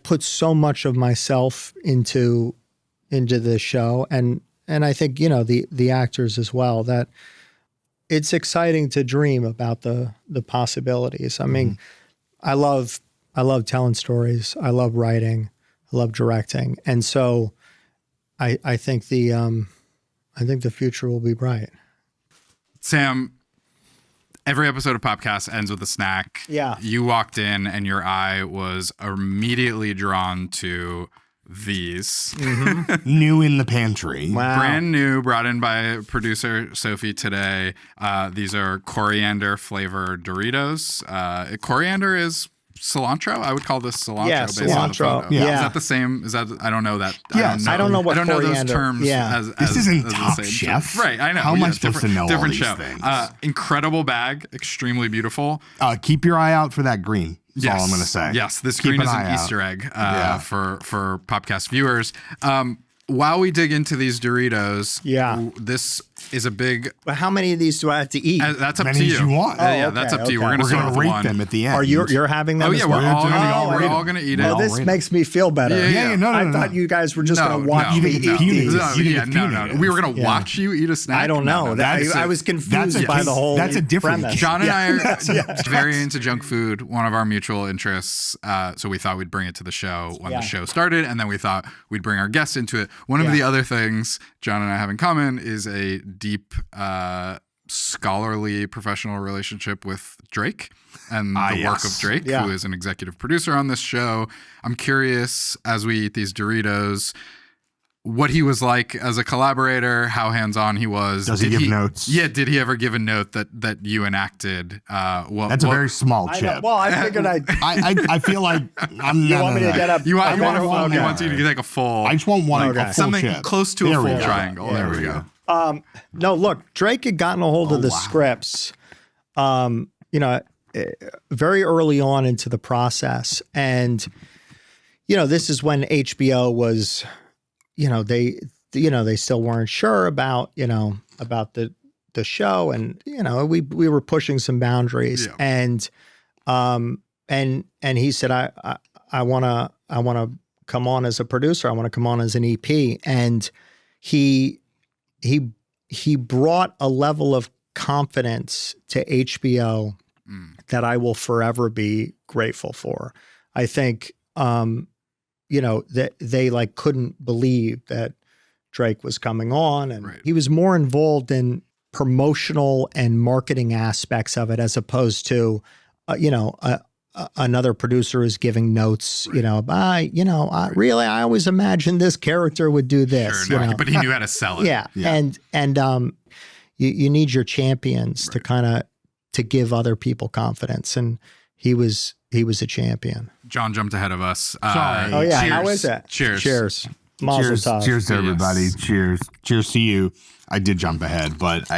put so much of myself into the show, and I think, you know, the actors as well, that it's exciting to dream about the possibilities. I mean, I love telling stories. I love writing. I love directing, and so I think the future will be bright. Sam, every episode of Popcast ends with a snack. Yeah. You walked in and your eye was immediately drawn to these. New in the pantry. Wow. Brand new, brought in by producer Sophie today. These are coriander flavored Doritos. Coriander is cilantro? I would call this cilantro. Yeah, based on the cilantro. photo. Yeah. Is that the same? Is that I don't know that. Yes. I don't know what I don't know those coriander- terms. yeah. This isn't as the Top same Chef. term. Right? I know. How am I supposed to different- know all different these show. things? Incredible bag, extremely beautiful. Keep your eye out for that green. That's all I'm going to say. Yes, this Keep green is eye an out. Easter egg for Popcast viewers. While we dig into these Doritos, this is a big. But how many of these do I have to eat? That's up Many to as you. you want. Yeah, okay, that's up to you. okay. We're going to We're start going to with rate one. them at the end. Are you're having them? Oh as yeah, well? we're all gonna eat it. Well, this makes me feel better. Yeah, no, I thought you guys were just going to watch me eat no. these. No. We were gonna watch you eat a snack. I don't know. That's I a- was that's confused a- by the whole that's a different premise. John and I are very into junk food, one of our mutual interests. So we thought we'd bring it to the show when the show started, and then we thought we'd bring our guests into it. One of the other things John and I have in common is a deep scholarly professional relationship with Drake and the work of Drake, who is an executive producer on this show. I'm curious, as we eat these Doritos, what he was like as a collaborator, how hands-on he was. Does he give notes? Yeah, did he ever give a note that you enacted? That's a very small chip. Well, I figured I feel like I'm You want me to get up? You want Okay. a full? Okay. He wants you to take a full. I just want one a full something chip. close to There a we full go. triangle. Yeah, there we go. No, look, Drake had gotten a hold of the scripts, very early on into the process. And, this is when HBO was, they still weren't sure about the show. And, we were pushing some boundaries. And he said, I want to come on as a producer. I want to come on as an EP. And he brought a level of confidence to HBO that I will forever be grateful for. I think, that they couldn't believe that Drake was coming on, and he was more involved in promotional and marketing aspects of it as opposed to, another producer is giving notes, I always imagined this character would do this, but he knew how to sell it. Yeah. And you need your champions to kind of, to give other people confidence. And he was a champion. John jumped ahead of us. Sorry. Oh yeah. Cheers. How is that? Cheers. Mazel tov. Cheers to everybody. Yes. Cheers to you. I did jump ahead, but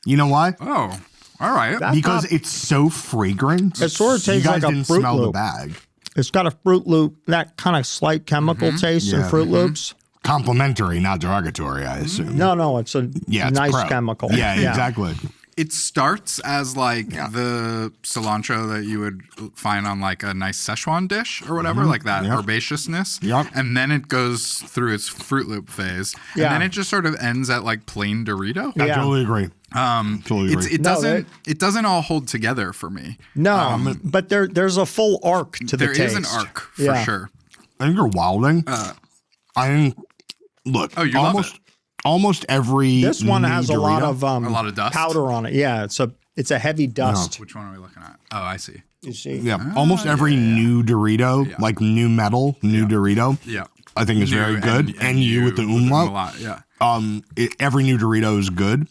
you know why? Oh, all right. Because it's so fragrant. It sort of tastes you guys like a didn't Fruit smell Loop. the bag. It's got a Fruit Loop, that kind of slight chemical taste in Fruit Loops. Complimentary, not derogatory, I assume. No, it's a it's nice pro. chemical. Yeah, exactly. It starts as the cilantro that you would find on a nice Szechuan dish or whatever, like that herbaceousness. Yep. And then it goes through its Fruit Loop phase. Yeah. And then it just sort of ends at plain Dorito. I totally agree. Totally agree. It doesn't all hold together for me. No, but there's a full arc to the taste. There is an arc for sure. I think you're wilding. I think, look, Oh, you love it. Almost every This one has a lot Dorito- of dust? powder on it. Yeah, it's a heavy dust. Which one are we looking at? Oh, I see. You see? Yeah, almost every new Dorito, new metal, new Dorito, Yeah. I think is New very good. And you with the umlaut. Yeah. Every new Dorito is good.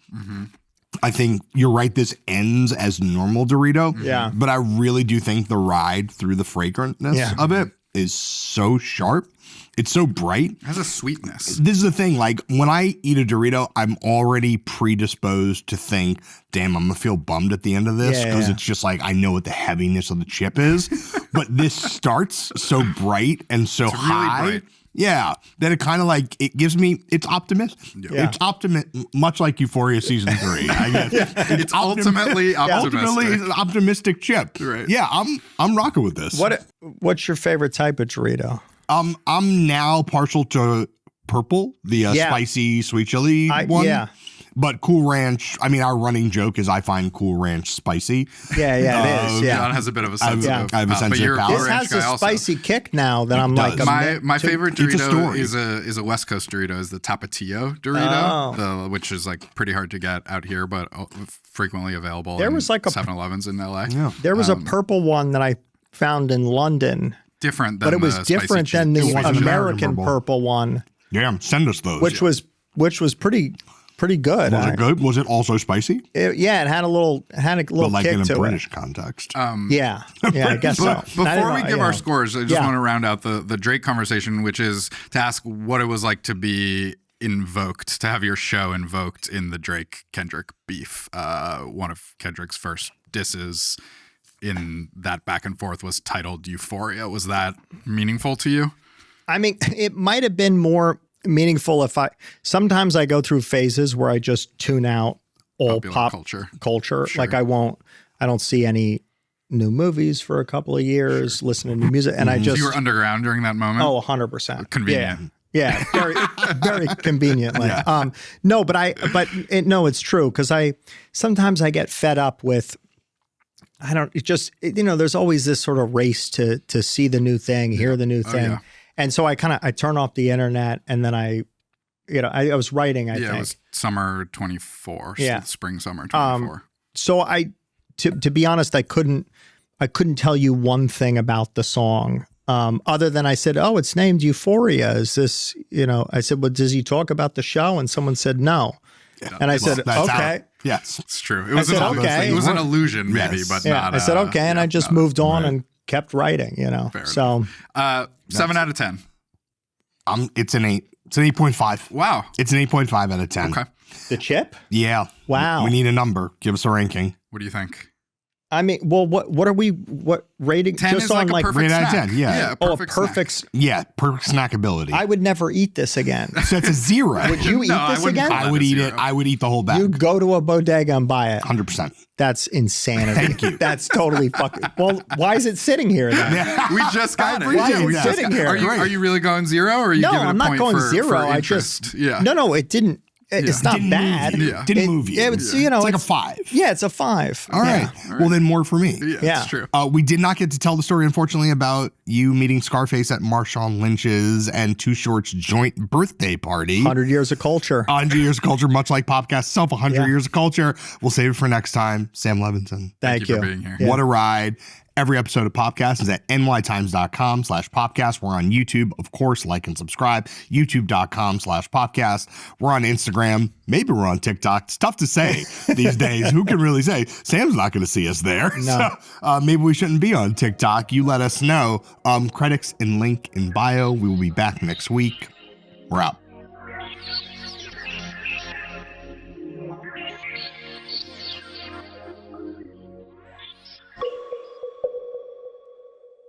I think you're right. This ends as normal Dorito. Yeah. But I really do think the ride through the fragrantness of it is so sharp. It's so bright. It has a sweetness. This is the thing. When I eat a Dorito, I'm already predisposed to think, damn, I'm going to feel bummed at the end of this because it's just I know what the heaviness of the chip is. But this starts so bright and so It's really high. bright. Yeah, that it kind of it gives me, it's optimistic. Yeah. It's much like Euphoria season 3. I guess. It's ultimately optimistic. Ultimately, it's an optimistic chip. Right. Yeah, I'm rocking with this. What's your favorite type of Dorito? I'm now partial to purple, the spicy sweet chili one. Yeah. But Cool Ranch, our running joke is I find Cool Ranch spicy. Yeah, it is. Yeah. John has a bit of a sense I of have a sense but of you're a palate. Cool This Ranch has a guy also. spicy kick now that I'm does. My favorite It's a Dorito story. is a West Coast Dorito, is the Tapatio Dorito, which is pretty hard to get out here, but frequently available. There was a 7-Elevens in LA. Yeah. There was a purple one that I found in London, Different than but it was the spicy different than the It wasn't American American purple one, Yeah, send us those. which was pretty pretty good. Was it good? Was it also spicy? It had a little But like kick in a to British it. context. Yeah, I guess so. Before we give our scores, I just Yeah. want to round out the Drake conversation, which is to ask what it was like to be invoked, to have your show invoked in the Drake-Kendrick beef. One of Kendrick's first disses in that back and forth was titled Euphoria. Was that meaningful to you? I mean, it might have been more meaningful sometimes I go through phases where I just tune out all Popular pop culture. Sure. Like I don't see any new movies for a couple of years, listen to new music. And I just, You were underground during that moment? 100%. Convenient. Yeah, very, very conveniently. Yeah. No, it's true. Cause sometimes I get fed up with, there's always this sort of race to see the new thing, hear the new thing. Yeah. And so I turn off the internet and then I was writing, I think. It was summer 24. Yeah. Spring, summer 24. So to be honest, I couldn't tell you one thing about the song. Other than I said, oh, it's named Euphoria. Is this, I said, well, does he talk about the show? And someone said, no. Yeah. And I said, okay. Yes. It's true. It was an illusion maybe, Yes. but Yeah. not. I said, okay. And I just moved on and kept writing, Fair so. 7 out of 10. It's an 8. It's an 8.5. Wow. It's an 8.5 out of 10. Okay. The chip? Yeah. Wow. We need a number. Give us a ranking. What do you think? I mean, well, what rating? 10 just is on like a perfect Rate out of snack. 10, yeah. a Perfect perfect. snack. Yeah, perfect snackability. I would never eat this again. So it's a 0. Would you eat No, I this wouldn't again? call I would a eat 0. it. I would eat the whole bag. You go to a bodega and buy it. 100%. That's insanity. Thank you. That's totally fucking. Well, why is it sitting here then? We just got it. Why is it We just sitting got- here? Are you really going 0 or are you No, giving I'm a not point going for, 0. For I interest? just Yeah. No, it didn't. It's not Didn't bad. Move you. Yeah. Didn't move you. It's It's like a 5. Yeah, it's a 5. All right. Well, then more for me. Yeah, Yeah. it's true. We did not get to tell the story, unfortunately, about you meeting Scarface at Marshawn Lynch's and Too Short's joint birthday party. 100 years of culture. 100 years of culture, much like podcast itself, 100 years of culture. We'll save it for next time. Sam Levinson. Thank you you for being here. Yeah. What a ride. Every episode of Popcast is at nytimes.com/popcast. We're on YouTube, of course, like and subscribe. YouTube.com/popcast. We're on Instagram. Maybe we're on TikTok. It's tough to say these days. Who can really say? Sam's not going to see us there. No. So maybe we shouldn't be on TikTok. You let us know. Credits and link in bio. We will be back next week. We're out.